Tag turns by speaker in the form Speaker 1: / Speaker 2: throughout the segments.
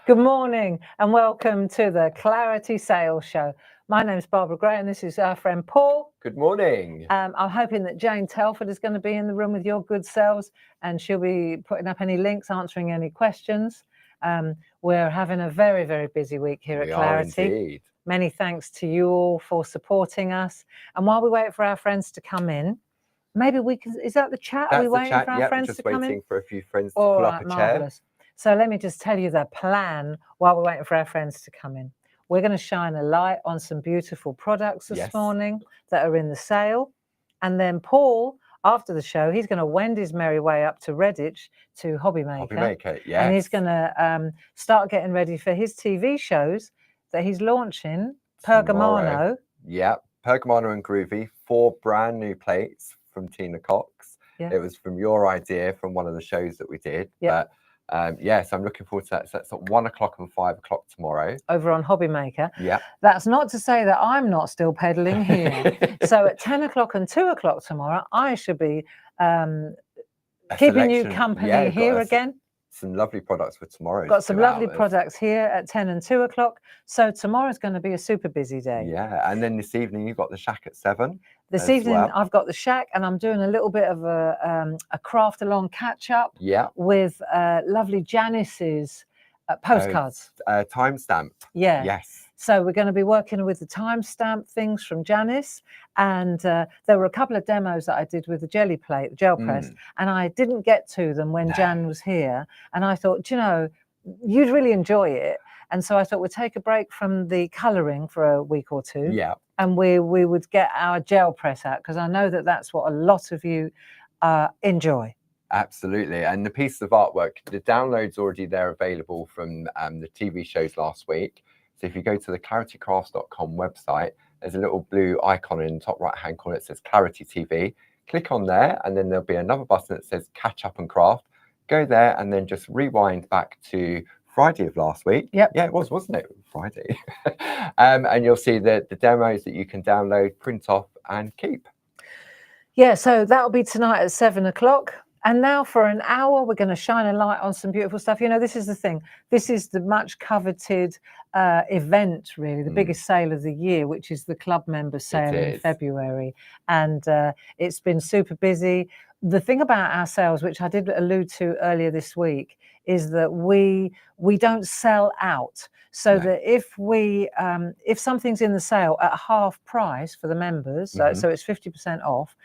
Speaker 1: Good morning and welcome to the Clarity Sales Show. My name's Barbara Gray and this is our friend Paul.
Speaker 2: Good morning.
Speaker 1: I'm hoping that Jane Telford is going to be in the room with your good selves and she'll be putting up any links, answering any questions. We're having a very, very busy week here at Clarity.
Speaker 2: Indeed.
Speaker 1: Many thanks to you all for supporting us. And while we wait for our friends to come in, maybe we can, is that the chat?
Speaker 2: That's
Speaker 1: Are we waiting for our friends
Speaker 2: just
Speaker 1: to come in?
Speaker 2: waiting for a few friends to pull up a chair.
Speaker 1: So let me just tell you the plan while we're waiting for our friends to come in. We're going to shine a light on some beautiful products this morning that are in the sale. And then Paul, after the show, he's going to wend his merry way up to Redditch to Hobbymaker.
Speaker 2: Yes.
Speaker 1: And he's going to start getting ready for his TV shows that he's launching. Pergamano.
Speaker 2: Yeah, Pergamano and Groovy, 4 brand new plates from Tina Cox.
Speaker 1: Yeah.
Speaker 2: It was from your idea from one of the shows that we did.
Speaker 1: Yeah.
Speaker 2: But so I'm looking forward to that. So that's at 1 o'clock and 5 o'clock tomorrow.
Speaker 1: Over on Hobbymaker.
Speaker 2: Yeah.
Speaker 1: That's not to say that I'm not still peddling here. So at 10 o'clock and 2 o'clock tomorrow, I should be keeping you company here again.
Speaker 2: Some lovely products for tomorrow.
Speaker 1: Got some lovely products here at 10 and 2 o'clock. So tomorrow's going to be a super busy day.
Speaker 2: Yeah, and then this evening you've got the Shack at 7.
Speaker 1: This evening I've got the Shack and I'm doing a little bit of a craft along catch up.
Speaker 2: Yeah.
Speaker 1: With lovely Janice's postcards.
Speaker 2: Timestamp.
Speaker 1: Yeah.
Speaker 2: Yes.
Speaker 1: So we're going to be working with the timestamp things from Janice, and there were a couple of demos that I did with the jelly plate, gel press, and I didn't get to them when Jan was here. And I thought, you know, you'd really enjoy it. And so I thought we'd take a break from the colouring for a week or two.
Speaker 2: Yeah.
Speaker 1: And we would get our gel press out because I know that that's what a lot of you enjoy.
Speaker 2: Absolutely. And the piece of artwork, the download's already there available from the TV shows last week. So if you go to the claritycrafts.com website, there's a little blue icon in the top right hand corner that says Clarity TV. Click on there and then there'll be another button that says Catch Up and Craft. Go there and then just rewind back to Friday of last week.
Speaker 1: Yep.
Speaker 2: Yeah, it was, wasn't it? Friday. And you'll see the demos that you can download, print off and keep.
Speaker 1: Yeah, so that'll be tonight at 7 o'clock. And now for an hour, we're going to shine a light on some beautiful stuff. You know, this is the thing. This is the much coveted event, really, the biggest sale of the year, which is the club member sale in February. And it's been super busy. The thing about our sales, which I did allude to earlier this week, is that we don't sell out. So that if something's in the sale at half price for the members, so it's 50% off,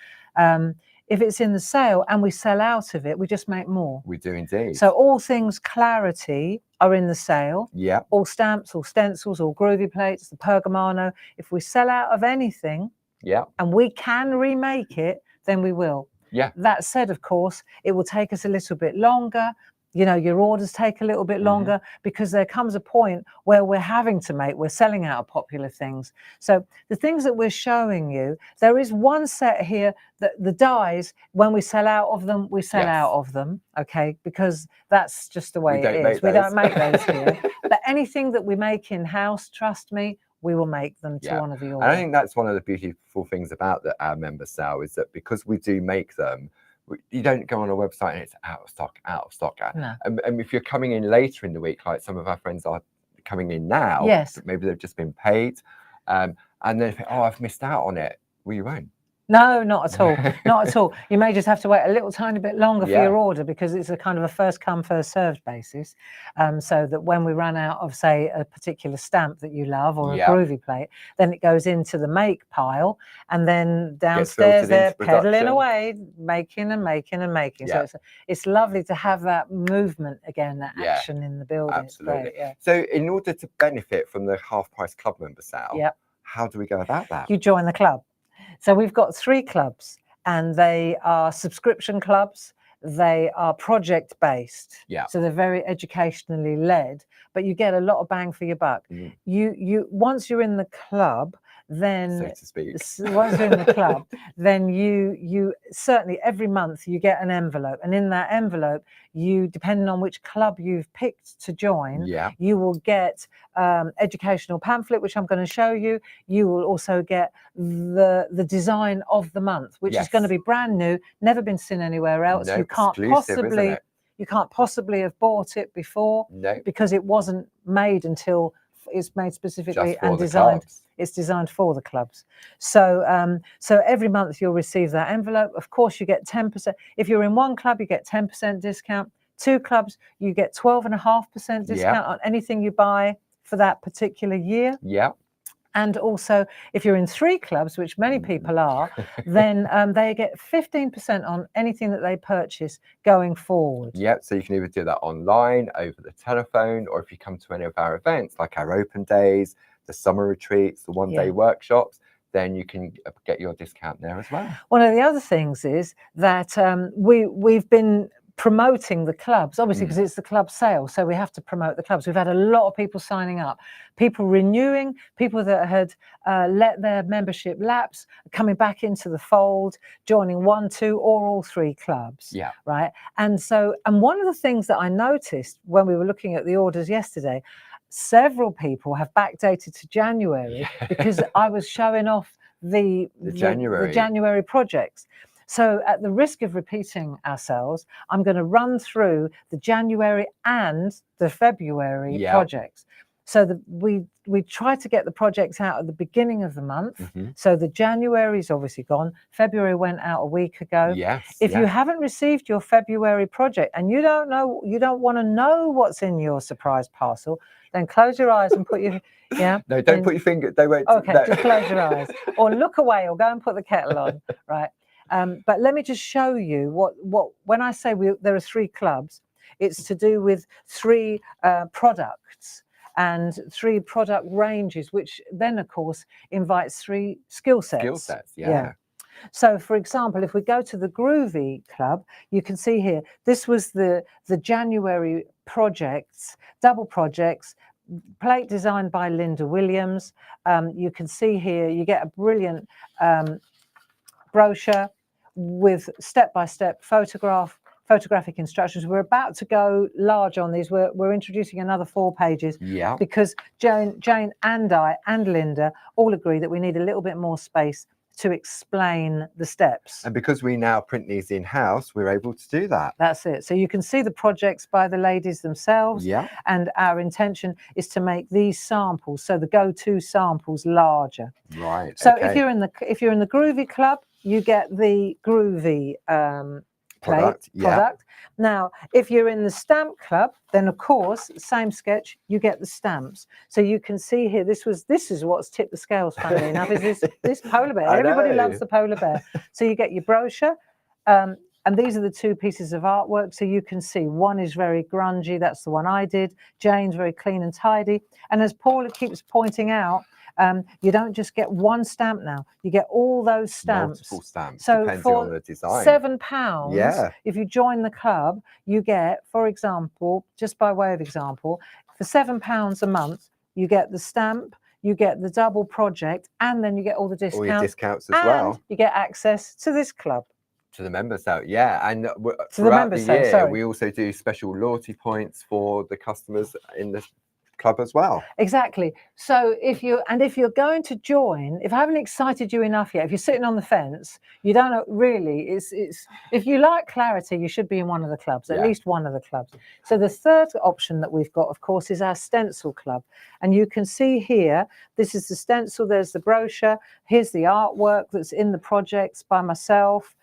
Speaker 1: if it's in the sale and we sell out of it, we just make more.
Speaker 2: We do indeed.
Speaker 1: So all things Clarity are in the sale.
Speaker 2: Yeah.
Speaker 1: All stamps, all stencils, all groovy plates, the Pergamano. If we sell out of anything, and we can remake it, then we will.
Speaker 2: Yeah.
Speaker 1: That said, of course, it will take us a little bit longer. You know, your orders take a little bit longer because there comes a point where we're selling out of popular things. So the things that we're showing you, there is one set here that the dies, when we sell out of them, we sell out of them, okay? Because that's just the way it is. We don't make those here. But anything that we make in-house, trust me, we will make them to one of your.
Speaker 2: And I think that's one of the beautiful things about our member sale is that because we do make them, you don't go on a website and it's out of stock.
Speaker 1: No.
Speaker 2: And if you're coming in later in the week, like some of our friends are coming in now, maybe they've just been paid, and then think, oh, I've missed out on it. Well, you won't.
Speaker 1: No, not at all. Not at all. You may just have to wait a little tiny bit longer for your order because it's a kind of a first come, first served basis. So that when we run out of, say, a particular stamp that you love or a groovy plate, then it goes into the make pile and then downstairs they're pedaling away, making and making and making. So it's lovely to have that movement again, that action in the building.
Speaker 2: Absolutely.
Speaker 1: It's great,
Speaker 2: So in order to benefit from the half price club member sale, how do we go about that?
Speaker 1: You join the club. So we've got 3 clubs and they are subscription clubs. They are project based. So they're very educationally led, but you get a lot of bang for your buck. You once you're in the club, then
Speaker 2: so to speak.
Speaker 1: Once you're in the club, then you certainly every month you get an envelope, and in that envelope you, depending on which club you've picked to join, you will get educational pamphlet, which I'm going to show you. You will also get the design of the month, which is going to be brand new, never been seen anywhere else. You can't possibly You can't possibly have bought it before
Speaker 2: No,
Speaker 1: because it wasn't made until it's made specifically
Speaker 2: just for
Speaker 1: and
Speaker 2: the
Speaker 1: designed.
Speaker 2: clubs.
Speaker 1: It's designed for the clubs. So so every month you'll receive that envelope. Of course, you get 10%. If you're in one club, you get 10% discount. 2 clubs, you get 12.5% discount on anything you buy for that particular year.
Speaker 2: Yeah.
Speaker 1: And also, if you're in 3 clubs, which many people are, then they get 15% on anything that they purchase going forward.
Speaker 2: Yep, so you can either do that online, over the telephone, or if you come to any of our events, like our open days, the summer retreats, the one-day workshops, then you can get your discount there as well.
Speaker 1: One of the other things is that we've been promoting the clubs, obviously, because it's the club sale, so we have to promote the clubs. We've had a lot of people signing up, people renewing, people that had let their membership lapse, coming back into the fold, joining 1, 2, or all 3 clubs.
Speaker 2: Yeah.
Speaker 1: Right. And one of the things that I noticed when we were looking at the orders yesterday, several people have backdated to January because I was showing off the January projects. So at the risk of repeating ourselves, I'm going to run through the January and the February projects. So we try to get the projects out at the beginning of the month. So the January is obviously gone. February went out a week ago.
Speaker 2: Yes.
Speaker 1: If you haven't received your February project and you don't want to know what's in your surprise parcel, then close your eyes and put your
Speaker 2: No, don't put your finger. They won't.
Speaker 1: Okay,
Speaker 2: no.
Speaker 1: just close your eyes or look away or go and put the kettle on. Right. But let me just show you what when I say there are 3 clubs, it's to do with 3 products and 3 product ranges, which then of course invites 3 skill sets.
Speaker 2: Skill sets, yeah.
Speaker 1: So for example, if we go to the Groovy Club, you can see here, this was the January projects, double projects, plate designed by Linda Williams. You can see here, you get a brilliant brochure with step-by-step photographic instructions. We're about to go large on these. We're introducing another 4 pages because Jane and I and Linda all agree that we need a little bit more space to explain the steps.
Speaker 2: And because we now print these in-house, we're able to do that.
Speaker 1: That's it. So you can see the projects by the ladies themselves.
Speaker 2: Yeah.
Speaker 1: And our intention is to make these samples, so the go-to samples, larger.
Speaker 2: Right.
Speaker 1: So if you're in the Groovy Club, you get the Groovy product. Now, if you're in the Stamp Club, then of course, same sketch, you get the stamps. So you can see here, this is what's tipped the scales, funnily enough, is this polar bear. Everybody loves the polar bear. So you get your brochure, and these are the 2 pieces of artwork. So you can see one is very grungy, that's the one I did. Jane's very clean and tidy. And as Paula keeps pointing out, you don't just get 1 stamp now, you get all those stamps.
Speaker 2: Multiple stamps,
Speaker 1: so
Speaker 2: depending
Speaker 1: for
Speaker 2: on the design.
Speaker 1: £7, if you join the club, you get, for example, just by way of example, for £7 a month, you get the stamp, you get the double project, and then you get all the discounts.
Speaker 2: All your discounts as well.
Speaker 1: You get access to this club.
Speaker 2: To the members sale, and throughout the year, we also do special loyalty points for the customers in the club as well.
Speaker 1: Exactly. So if you're going to join, if I haven't excited you enough yet, if you're sitting on the fence, you don't know really, it's if you like clarity, you should be in one of the clubs, at least one of the clubs. So the third option that we've got, of course, is our stencil club. And you can see here, this is the stencil, there's the brochure, here's the artwork that's in the projects by myself.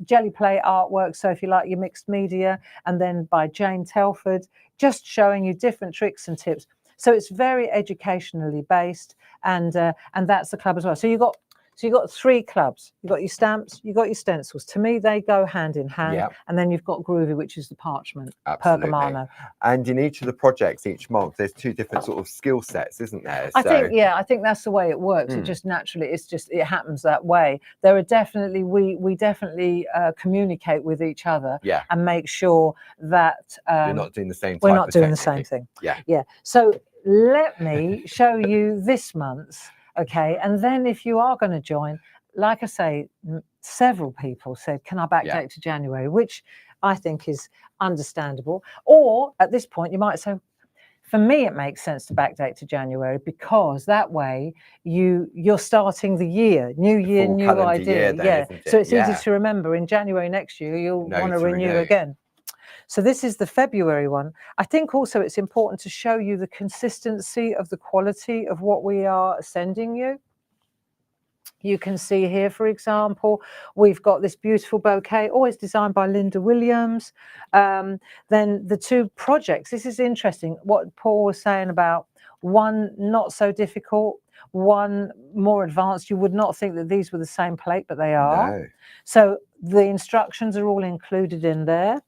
Speaker 1: Jelly plate artwork, so if you like your mixed media, and then by Jane Telford, just showing you different tricks and tips. So it's very educationally based, and that's the club as well. So you've got 3 clubs. You've got your stamps, you've got your stencils. To me, they go hand in hand. And then you've got Groovy, which is the parchment, pergamano.
Speaker 2: And in each of the projects each month, there's 2 different sort of skill sets, isn't there?
Speaker 1: I think that's the way it works. It just naturally, it happens that way. There are definitely, we definitely communicate with each other and make sure that
Speaker 2: you're not doing the same.
Speaker 1: We're not doing the same thing. Yeah. So let me show you this month's. Okay, and then if you are going to join, like I say, several people said, can I backdate to January, which I think is understandable. Or at this point, you might say, for me, it makes sense to backdate to January because that way you're starting the year, new year, new idea. So it's easy to remember. In January next year, you'll want to renew again. So this is the February one. I think also it's important to show you the consistency of the quality of what we are sending you. You can see here, for example, we've got this beautiful bouquet, always designed by Linda Williams. Then the two projects, this is interesting, what Paul was saying about one not so difficult, one more advanced. You would not think that these were the same plate, but they are.
Speaker 2: No.
Speaker 1: So the instructions are all included in there.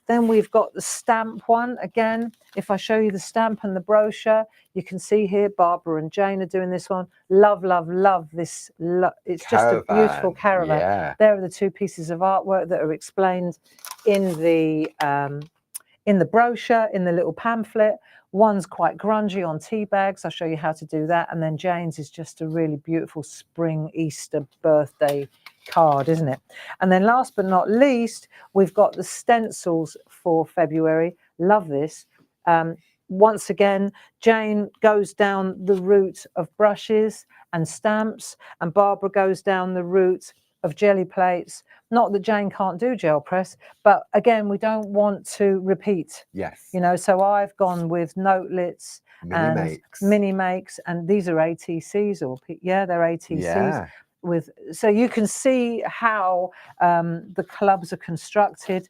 Speaker 1: Then we've got the stamp one. Again, if I show you the stamp and the brochure, you can see here Barbara and Jane are doing this one. Love, love, love this. It's just a beautiful caravan.
Speaker 2: Yeah.
Speaker 1: There are the two pieces of artwork that are explained in the brochure, in the little pamphlet. One's quite grungy on tea bags. I'll show you how to do that. And then Jane's is just a really beautiful spring Easter birthday card, isn't it? And then last but not least, we've got the stencils for February. Love this. Once again, Jane goes down the route of brushes and stamps, and Barbara goes down the route of jelly plates. Not that Jane can't do gel press, but again, we don't want to repeat.
Speaker 2: Yes.
Speaker 1: You know, so I've gone with notelets and mini makes, and these are ATCs, or yeah, they're ATCs.
Speaker 2: Yeah.
Speaker 1: So you can see how the clubs are constructed,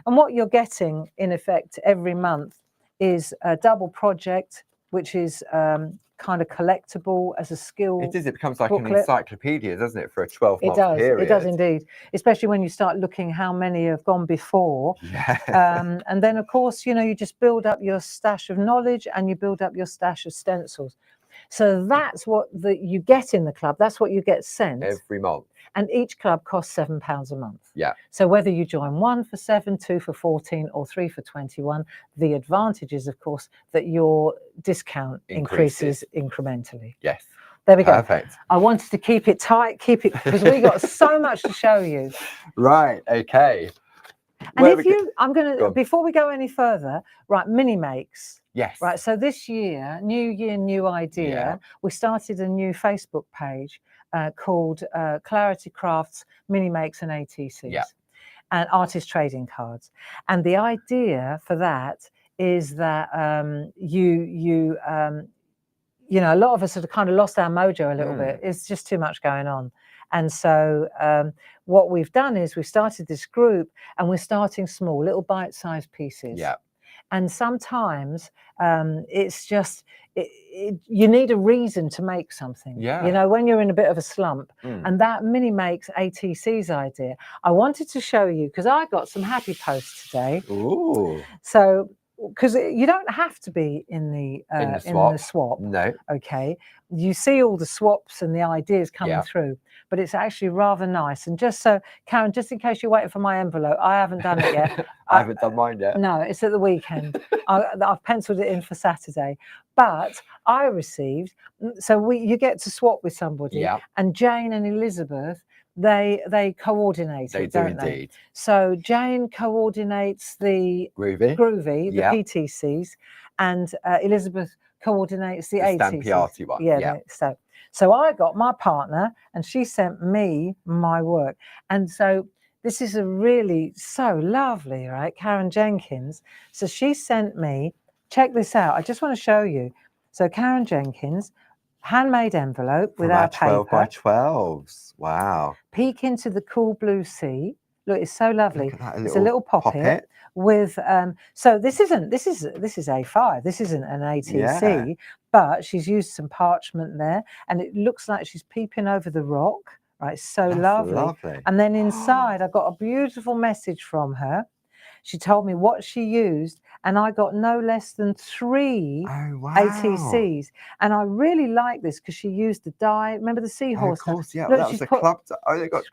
Speaker 1: and what you're getting in effect every month is a double project, which is kind of collectible as a skill.
Speaker 2: It is. It becomes like
Speaker 1: booklet.
Speaker 2: An encyclopedia, doesn't it, for a 12-month period?
Speaker 1: It does indeed, especially when you start looking how many have gone before.
Speaker 2: Yeah.
Speaker 1: And then, of course, you know, you just build up your stash of knowledge and you build up your stash of stencils. So that's what you get in the club. That's what you get sent
Speaker 2: every month.
Speaker 1: And each club costs £7 a month.
Speaker 2: Yeah.
Speaker 1: So whether you join 1 for 7, 2 for 14, or 3 for 21, the advantage is, of course, that your discount increases incrementally.
Speaker 2: Yes.
Speaker 1: There we go.
Speaker 2: Perfect.
Speaker 1: I wanted to keep it tight, because we got so much to show you.
Speaker 2: Right. Okay.
Speaker 1: And I'm going to, before we go any further, right, mini makes.
Speaker 2: Yes.
Speaker 1: Right. So this year, new year, new idea. Yeah. We started a new Facebook page called Clarity Crafts Mini Makes and ATCs.
Speaker 2: Yeah.
Speaker 1: And artist trading cards. And the idea for that is that you know, a lot of us have kind of lost our mojo a little bit. It's just too much going on. And so what we've done is we've started this group, and we're starting small, little bite-sized pieces.
Speaker 2: Yeah.
Speaker 1: And sometimes it's just, you need a reason to make something.
Speaker 2: Yeah.
Speaker 1: You know, when you're in a bit of a slump. And that Mini Makes ATCs idea, I wanted to show you, because I got some happy posts today.
Speaker 2: Ooh.
Speaker 1: So, because you don't have to be in the swap.
Speaker 2: No.
Speaker 1: Okay. You see all the swaps and the ideas coming through, but it's actually rather nice. And just so, Karen, just in case you're waiting for my envelope, I haven't done it yet.
Speaker 2: I haven't done mine yet.
Speaker 1: No, it's at the weekend. I've penciled it in for Saturday. But I received, so you get to swap with somebody, and Jane and Elizabeth, they coordinate.
Speaker 2: They do indeed.
Speaker 1: So Jane coordinates the groovy, the PTCs, and Elizabeth coordinates the ATCs.
Speaker 2: Stampy arty one.
Speaker 1: Yeah. So I got my partner, and she sent me my work, and so this is a really so lovely, right? Karen Jenkins. So she sent me. Check this out. I just want to show you. So Karen Jenkins, handmade envelope with our paper.
Speaker 2: 12 by 12s. Wow.
Speaker 1: Peek into the cool blue sea. Look, it's so lovely. It's a little poppet with so this is A5. This isn't an ATC, but she's used some parchment there, and it looks like she's peeping over the rock. Right, so lovely. And then inside, I got a beautiful message from her. She told me what she used, and I got no less than 3 ATCs. And I really like this because she used the die. Remember the seahorse?
Speaker 2: Of course, yeah.
Speaker 1: Look,
Speaker 2: that was a club. Oh, they got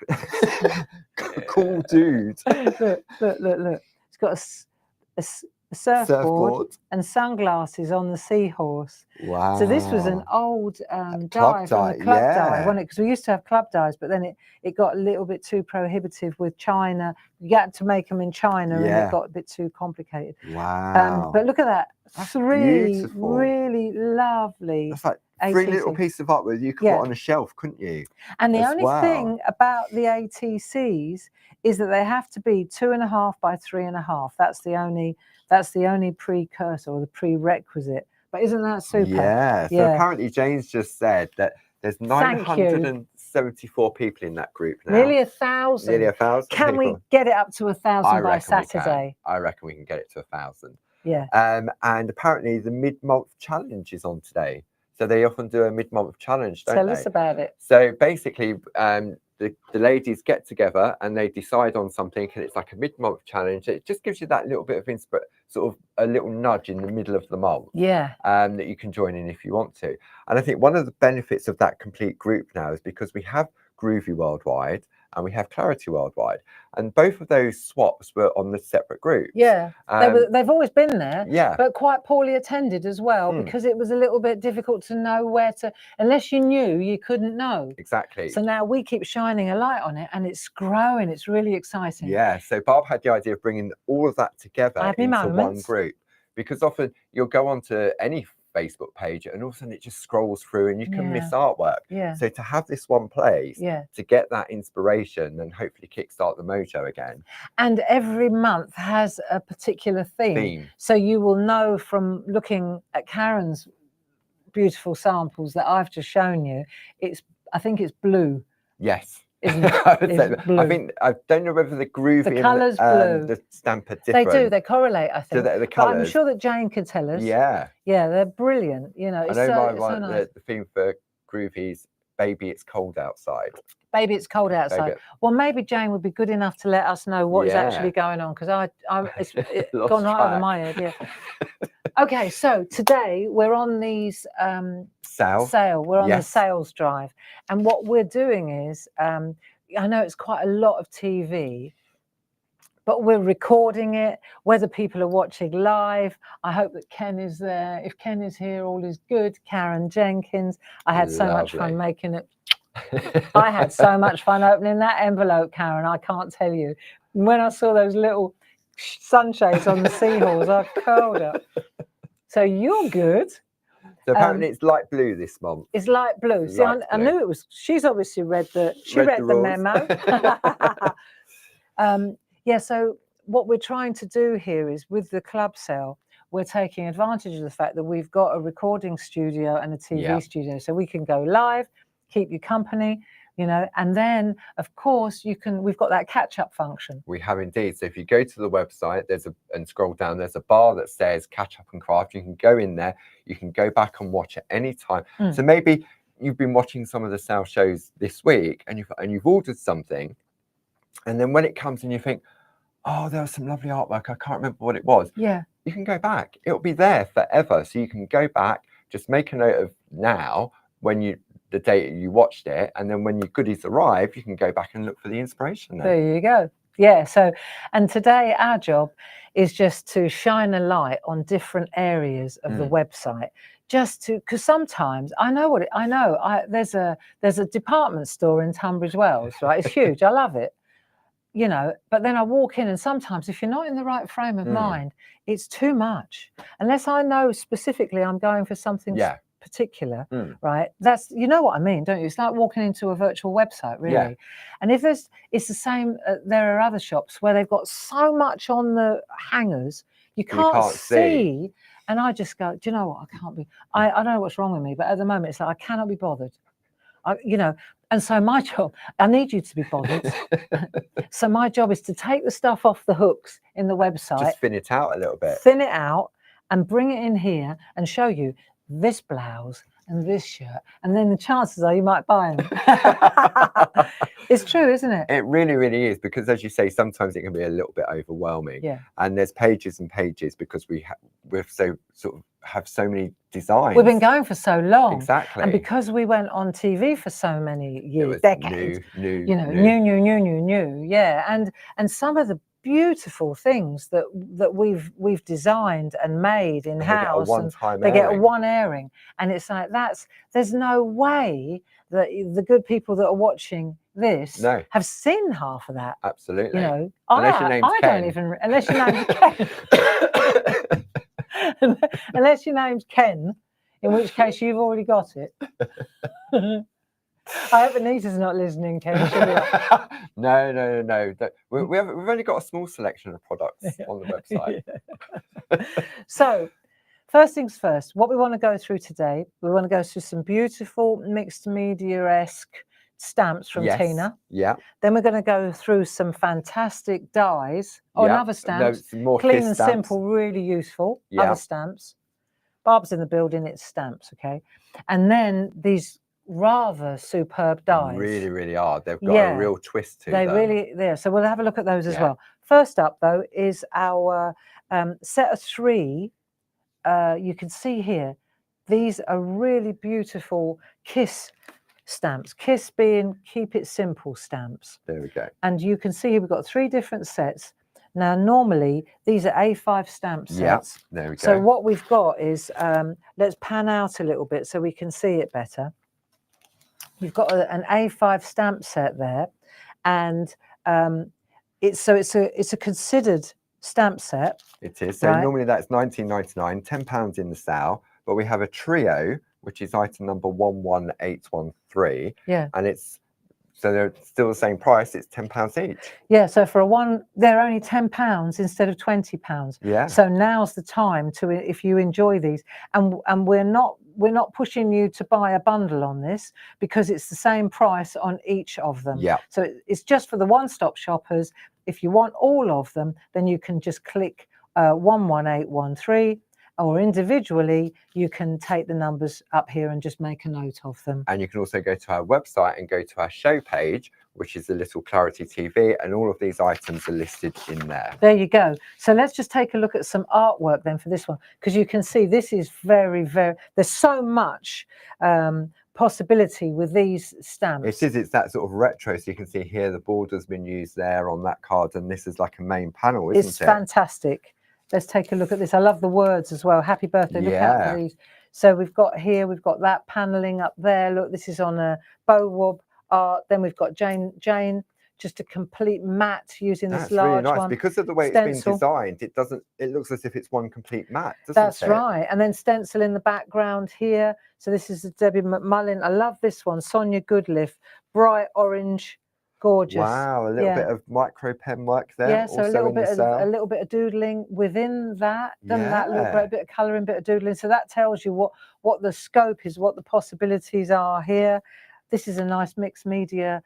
Speaker 2: cool dude.
Speaker 1: Look. It's got a a surfboard, and sunglasses on the seahorse.
Speaker 2: Wow.
Speaker 1: So this was an old
Speaker 2: club
Speaker 1: die from the
Speaker 2: die,
Speaker 1: club
Speaker 2: yeah.
Speaker 1: die, wasn't it? Because we used to have club dies, but then it got a little bit too prohibitive with China. You had to make them in China, and
Speaker 2: Yeah.
Speaker 1: it got a bit too complicated.
Speaker 2: Wow.
Speaker 1: But look at that.
Speaker 2: That's
Speaker 1: 3
Speaker 2: beautiful.
Speaker 1: really lovely.
Speaker 2: That's like 3 little pieces of artwork you could put on a shelf, couldn't you?
Speaker 1: And the
Speaker 2: as
Speaker 1: only
Speaker 2: well?
Speaker 1: thing about the ATCs is that they have to be 2.5 by 3.5. That's the only precursor or the prerequisite. But isn't that super?
Speaker 2: Yeah. So apparently Jane's just said that there's 974 people in that group now.
Speaker 1: Nearly 1,000.
Speaker 2: Nearly 1,000.
Speaker 1: Can we get it up to 1,000 by Saturday?
Speaker 2: I reckon we can get it to 1,000.
Speaker 1: Yeah.
Speaker 2: And apparently the mid-month challenge is on today. So they often do a mid-month challenge, don't they?
Speaker 1: Tell us about it.
Speaker 2: So basically, the ladies get together and they decide on something, and it's like a mid-month challenge. It just gives you that little bit of sort of a little nudge in the middle of the month.
Speaker 1: Yeah.
Speaker 2: That you can join in if you want to. And I think one of the benefits of that complete group now is because we have Groovy Worldwide and we have Clarity Worldwide, and both of those swaps were on the separate groups.
Speaker 1: Yeah, they've always been there.
Speaker 2: Yeah,
Speaker 1: but quite poorly attended as well, because it was a little bit difficult to know where to. Unless you knew, you couldn't know.
Speaker 2: Exactly.
Speaker 1: So now we keep shining a light on it, and it's growing. It's really exciting.
Speaker 2: Yeah. So Barb had the idea of bringing all of that together into one group, because often you'll go onto any Facebook page and all of a sudden it just scrolls through and you can miss artwork.
Speaker 1: Yeah.
Speaker 2: So to have this one place to get that inspiration and hopefully kickstart the mojo again.
Speaker 1: And every month has a particular theme. So you will know from looking at Karen's beautiful samples that I've just shown you, I think it's blue.
Speaker 2: Yes.
Speaker 1: Isn't it?
Speaker 2: I don't know whether the groovy
Speaker 1: colours blue.
Speaker 2: The stamp are different.
Speaker 1: They do. They correlate, I think.
Speaker 2: The colours.
Speaker 1: I'm sure that Jane could tell us.
Speaker 2: Yeah.
Speaker 1: Yeah, they're brilliant. You know,
Speaker 2: it's
Speaker 1: I know
Speaker 2: so nice. The theme for Groovy's "Baby, It's Cold Outside."
Speaker 1: Baby, it's cold outside. Baby. Well, maybe Jane would be good enough to let us know what is actually going on, because it's gone right over my head. Yeah. Okay, so today we're on these sale. We're on the sales drive, and what we're doing is, I know it's quite a lot of TV, but we're recording it. Whether people are watching live, I hope that Ken is there. If Ken is here, all is good. Karen Jenkins, I had so much fun making it. I had so much fun opening that envelope, Karen. I can't tell you. When I saw those little sunshades on the seahorse, I curled up. So you're good.
Speaker 2: So apparently it's light blue this month.
Speaker 1: It's light blue. See, I knew it was. She's obviously read the memo. Yeah. So what we're trying to do here is, with the club sale, we're taking advantage of the fact that we've got a recording studio and a TV studio, so we can go live, keep you company, you know, and then of course we've got that catch-up function.
Speaker 2: We have indeed. So if you go to the website, and scroll down, there's a bar that says Catch Up and Craft. You can go in there, you can go back and watch at any time. So maybe you've been watching some of the sale shows this week and you've ordered something, and then when it comes and you think, oh, there was some lovely artwork, I can't remember what it was.
Speaker 1: Yeah.
Speaker 2: You can go back. It'll be there forever. So you can go back, just make a note of now the date you watched it, and then when your goodies arrive, you can go back and look for the inspiration there.
Speaker 1: There you go. Yeah. So, and today our job is just to shine a light on different areas of the website, because sometimes there's a department store in Tunbridge Wells, right? It's huge. I love it, you know, but then I walk in and sometimes if you're not in the right frame of mind, it's too much. Unless I know specifically I'm going for something particular, right? That's, you know what I mean, don't you? It's like walking into a virtual website, really. Yeah. And if it's the same, there are other shops where they've got so much on the hangers, you can't see. And I just go, do you know what? I can't be, I don't know what's wrong with me, but at the moment it's like, I cannot be bothered. You know, and so my job, I need you to be bothered. So my job is to take the stuff off the hooks in the website.
Speaker 2: Just thin it out a little bit.
Speaker 1: Thin it out and bring it in here and show you this blouse and this shirt, and then the chances are you might buy them. It's true, isn't it?
Speaker 2: It really, really is, because as you say, sometimes it can be a little bit overwhelming.
Speaker 1: Yeah.
Speaker 2: And there's pages and pages because we've so sort of have so many designs.
Speaker 1: We've been going for so long.
Speaker 2: Exactly.
Speaker 1: And because we went on TV for so many years, decades,
Speaker 2: new.
Speaker 1: You know, new. Yeah. And some of the beautiful things that we've designed and made in house, and
Speaker 2: they
Speaker 1: get a one airing, and it's like there's no way that the good people that are watching this have seen half of that.
Speaker 2: Absolutely.
Speaker 1: You know,
Speaker 2: unless your name's
Speaker 1: I
Speaker 2: Ken.
Speaker 1: don't even unless your name's Ken. Unless your name's Ken, in which case you've already got it. I hope Anita's not listening, Ken.
Speaker 2: No. We've only got a small selection of products on the website.
Speaker 1: So, first things first, what we want to go through today, we want to go through some beautiful mixed media-esque stamps from Tina.
Speaker 2: Yeah.
Speaker 1: Then we're going to go through some fantastic dies on other stamps.
Speaker 2: Some more
Speaker 1: clean and
Speaker 2: stamps.
Speaker 1: Simple, really useful. Other stamps. Barb's in the building, it's stamps, okay? And then these rather superb dies.
Speaker 2: Really, really are. They've got a real twist to them.
Speaker 1: Really. So we'll have a look at those as well. First up, though, is our set of 3. You can see here, these are really beautiful Kiss stamps. Kiss being Keep It Simple stamps.
Speaker 2: There we go.
Speaker 1: And you can see we've got 3 different sets. Now, normally, these are A5 stamp sets.
Speaker 2: Yeah, there we go.
Speaker 1: So what we've got is, let's pan out a little bit so we can see it better. You've got an A5 stamp set there, and it's a considered stamp set.
Speaker 2: It is. So normally that's £19.99, £10 in the sale, but we have a trio, which is item number 11813.
Speaker 1: Yeah.
Speaker 2: And so they're still the same price. It's £10 each.
Speaker 1: Yeah. So for they're only £10 instead of £20.
Speaker 2: Yeah.
Speaker 1: So now's the time if you enjoy these, and we're not pushing you to buy a bundle on this, because it's the same price on each of them.
Speaker 2: Yeah.
Speaker 1: So it's just for the one-stop shoppers. If you want all of them, then you can just click 11813, or individually you can take the numbers up here and just make a note of them.
Speaker 2: And you can also go to our website and go to our show page, which is the little Clarity TV, and all of these items are listed in there.
Speaker 1: There you go. So let's just take a look at some artwork then for this one, because you can see this is very, very, there's so much possibility with these stamps.
Speaker 2: It is. It's that sort of retro. So you can see here the border's been used there on that card, and this is like a main panel, isn't it?
Speaker 1: It's fantastic. Let's take a look at this. I love the words as well. Happy birthday. Look out for these. So we've got that paneling up there. Look, this is on a bow wob art. Then we've got Jane, just a complete mat using this large
Speaker 2: really nice
Speaker 1: one.
Speaker 2: Because of the way it's been designed, it looks as if it's one complete mat, doesn't it?
Speaker 1: That's right. And then stencil in the background here. So this is the Debbie McMullen. I love this one. Sonia Goodliff, bright orange, gorgeous.
Speaker 2: Wow, a little bit of micro pen work there.
Speaker 1: Yeah, so a little bit of doodling within that. Doesn't that look great? A bit of colouring, bit of doodling. So that tells you what the scope is, what the possibilities are here. This is a nice mixed media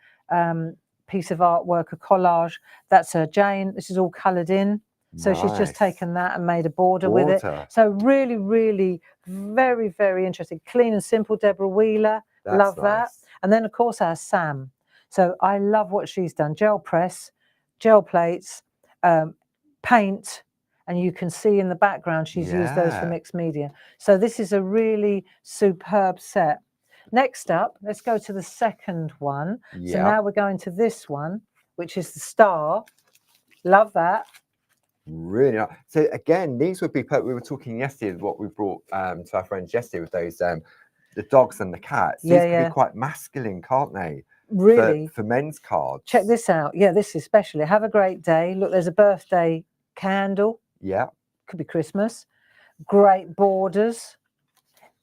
Speaker 1: piece of artwork, a collage. That's a Jane. This is all coloured in. So she's just taken that and made a border with it. So really, really very, very interesting. Clean and simple, Deborah Wheeler. Love that. And then, of course, our Sam. So I love what she's done. Gel press, gel plates, paint, and you can see in the background she's used those for mixed media. So this is a really superb set. Next up, let's go to the second one. So now we're going to this one, which is the star. Love that.
Speaker 2: Really nice. So again, these would be, we were talking yesterday, what we brought to our friends yesterday with those, the dogs and the cats. These can be quite masculine, can't they?
Speaker 1: Really?
Speaker 2: For men's cards.
Speaker 1: Check this out. Yeah, this is especially. Have a great day. Look, there's a birthday candle.
Speaker 2: Yeah.
Speaker 1: Could be Christmas. Great borders.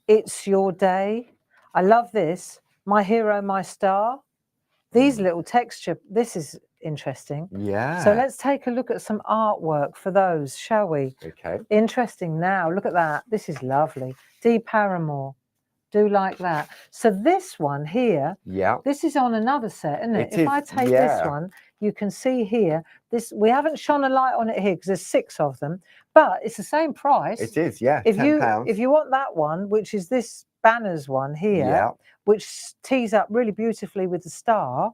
Speaker 1: It's your day. I love this. My hero, my star. These little texture. This is interesting.
Speaker 2: Yeah.
Speaker 1: So let's take a look at some artwork for those, shall we?
Speaker 2: Okay.
Speaker 1: Interesting now. Look at that. This is lovely. Dee Paramore. Do like that. So this one here, this is on another set, isn't it? If I take this one, you can see here, we haven't shone a light on it here because there's 6 of them, but it's the same price.
Speaker 2: It is, yeah.
Speaker 1: £10. If you want that one, which is this banners one here, which tees up really beautifully with the star,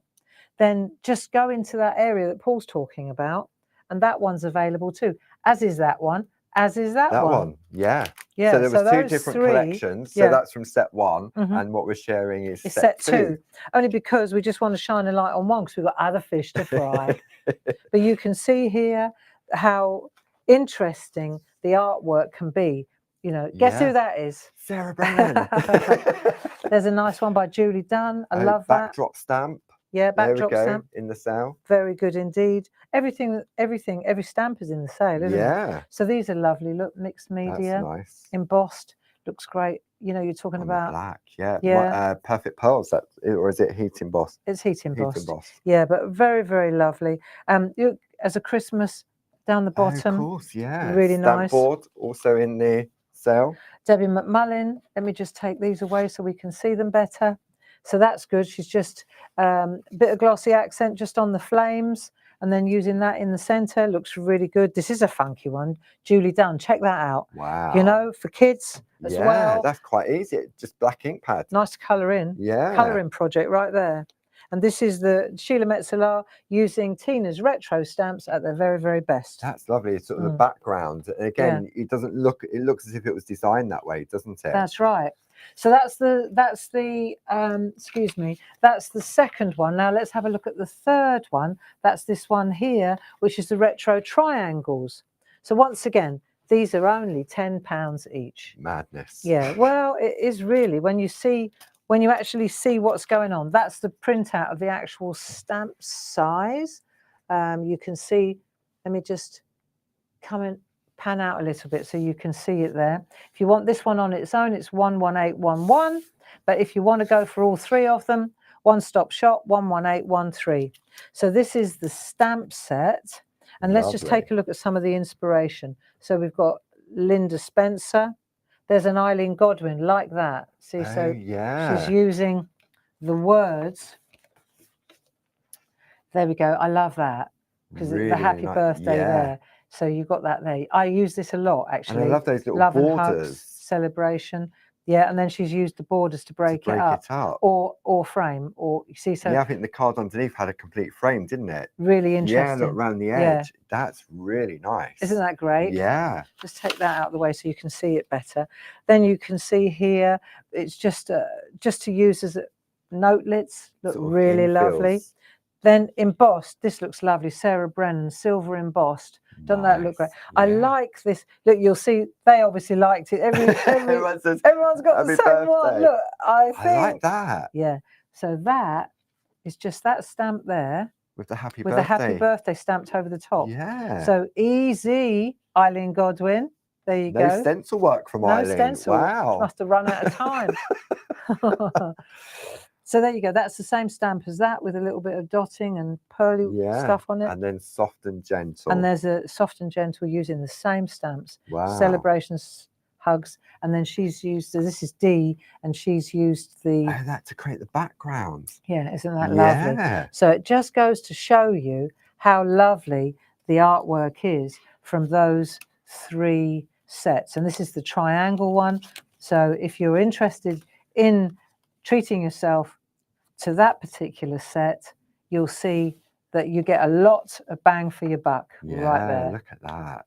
Speaker 1: then just go into that area that Paul's talking about, and that one's available too, as is that one. as is that one.
Speaker 2: Yeah.
Speaker 1: Yeah,
Speaker 2: So there was two
Speaker 1: those
Speaker 2: different
Speaker 1: three,
Speaker 2: collections. So
Speaker 1: yeah.
Speaker 2: that's from set one,
Speaker 1: Mhm.
Speaker 2: and what we're sharing is
Speaker 1: It's
Speaker 2: set
Speaker 1: set two. Only because we just want to shine a light on one because we've got other fish to fry. But you can see here how interesting the artwork can be. You know, guess who that is?
Speaker 2: Sarah Brennan.
Speaker 1: There's a nice one by Julie Dunn. I love that.
Speaker 2: Backdrop stamp.
Speaker 1: Yeah,
Speaker 2: There we
Speaker 1: backdrop
Speaker 2: go,
Speaker 1: stamp.
Speaker 2: in the sale.
Speaker 1: Very good indeed. Every stamp is in the sale, isn't it?
Speaker 2: Yeah.
Speaker 1: So these are lovely. Look, mixed media,
Speaker 2: That's nice.
Speaker 1: embossed. Looks great. You know, you're talking
Speaker 2: On
Speaker 1: about
Speaker 2: the black, yeah.
Speaker 1: Yeah.
Speaker 2: Perfect pearls, or is it heat embossed?
Speaker 1: It's heat embossed.
Speaker 2: Heat embossed.
Speaker 1: Yeah, but very, very lovely. You, as a Christmas down the bottom.
Speaker 2: Of course, yeah.
Speaker 1: Really
Speaker 2: Stamp
Speaker 1: nice.
Speaker 2: board also in the sale.
Speaker 1: Debbie McMullin. Let me just take these away so we can see them better. So that's good. She's just a bit of glossy accent just on the flames, and then using that in the center looks really good. This is a funky one. Julie Dunn, check that out.
Speaker 2: Wow.
Speaker 1: You know, for kids as well.
Speaker 2: That's quite easy. Just black ink pad.
Speaker 1: Nice to colour in.
Speaker 2: Yeah.
Speaker 1: Colouring project right there. And this is the Sheila Metzeler using Tina's retro stamps at their very, very best.
Speaker 2: That's lovely. It's sort of the background. And again, it doesn't look, it looks as if it was designed that way, doesn't it?
Speaker 1: That's right. So that's the excuse me, that's the second one. Now let's have a look at the third one. That's this one here, which is the retro triangles. So once again, these are only £10 each.
Speaker 2: Madness.
Speaker 1: Yeah, well, it is really when you actually see what's going on. That's the printout of the actual stamp size. You can see, let me just come and pan out a little bit so you can see it there. If you want this one on its own, it's 11811. But if you want to go for all three of them, one stop shop, 11813. So this is the stamp set. And let's just take a look at some of the inspiration. So we've got Linda Spencer. There's an Eileen Godwin like that. See, so she's using the words. There we go. I love that because
Speaker 2: Really
Speaker 1: the happy birthday there. So you got that there. I use this a lot actually.
Speaker 2: And I love those little
Speaker 1: Love
Speaker 2: borders.
Speaker 1: And hugs, celebration. Yeah, and then she's used the borders to break it up. Or frame, or you see. So
Speaker 2: yeah, I think the card underneath had a complete frame, didn't it?
Speaker 1: Really interesting.
Speaker 2: Yeah, look around the edge. That's really nice.
Speaker 1: Isn't that great?
Speaker 2: Yeah.
Speaker 1: Just take that out of the way so you can see it better. Then you can see here, it's just to use as notelets. Look really lovely. Then embossed, this looks lovely. Sarah Brennan, silver embossed. Doesn't that look great? Yeah. I like this. Look, you'll see they obviously liked it. Everyone's got the same one. Look, I
Speaker 2: like that.
Speaker 1: Yeah. So that is just that stamp there.
Speaker 2: With the happy
Speaker 1: birthday.
Speaker 2: With the
Speaker 1: happy birthday stamped over the top.
Speaker 2: Yeah.
Speaker 1: So easy, Eileen Godwin. There you go.
Speaker 2: No stencil work from Eileen.
Speaker 1: No stencil.
Speaker 2: Wow.
Speaker 1: Must have run out of time. So there you go. That's the same stamp as that with a little bit of dotting and pearly stuff on it.
Speaker 2: And then soft and gentle.
Speaker 1: And there's a soft and gentle using the same stamps.
Speaker 2: Wow.
Speaker 1: Celebrations, hugs. And then she's used, this is D, and she's used the...
Speaker 2: Oh, that to create the background.
Speaker 1: Yeah, isn't that lovely? So it just goes to show you how lovely the artwork is from those three sets. And this is the triangle one. So if you're interested in treating yourself to that particular set, you'll see that you get a lot of bang for your buck right there.
Speaker 2: Look at that.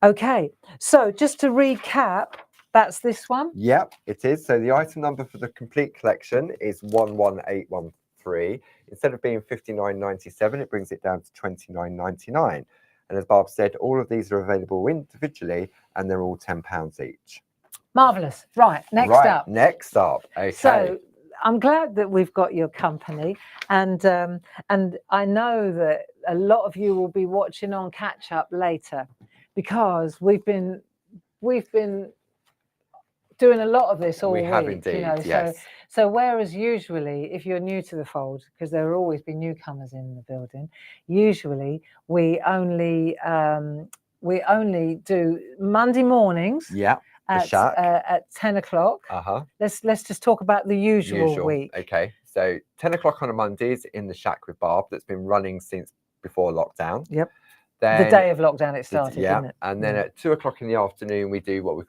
Speaker 1: Okay, so just to recap, that's this one.
Speaker 2: Yep, it is. So the item number for the complete collection is 11813. Instead of being $59.97, it brings it down to $29.99. And as Barb said, all of these are available individually, and they're all £10 each.
Speaker 1: Marvellous. Right, next up.
Speaker 2: Next up. Okay.
Speaker 1: So I'm glad that we've got your company, and I know that a lot of you will be watching on catch up later, because we've been doing a lot of this all week. We have indeed, yes. So whereas usually, if you're new to the fold, because there will always be newcomers in the building, usually we only do Monday mornings.
Speaker 2: Yeah.
Speaker 1: At 10 o'clock. Let's just talk about the usual week.
Speaker 2: Okay, so 10 o'clock on a Monday is in the Shack with Barb, that's been running since before lockdown.
Speaker 1: Yep.
Speaker 2: Then,
Speaker 1: the day of lockdown it started, didn't it?
Speaker 2: And then at 2 o'clock in the afternoon we do what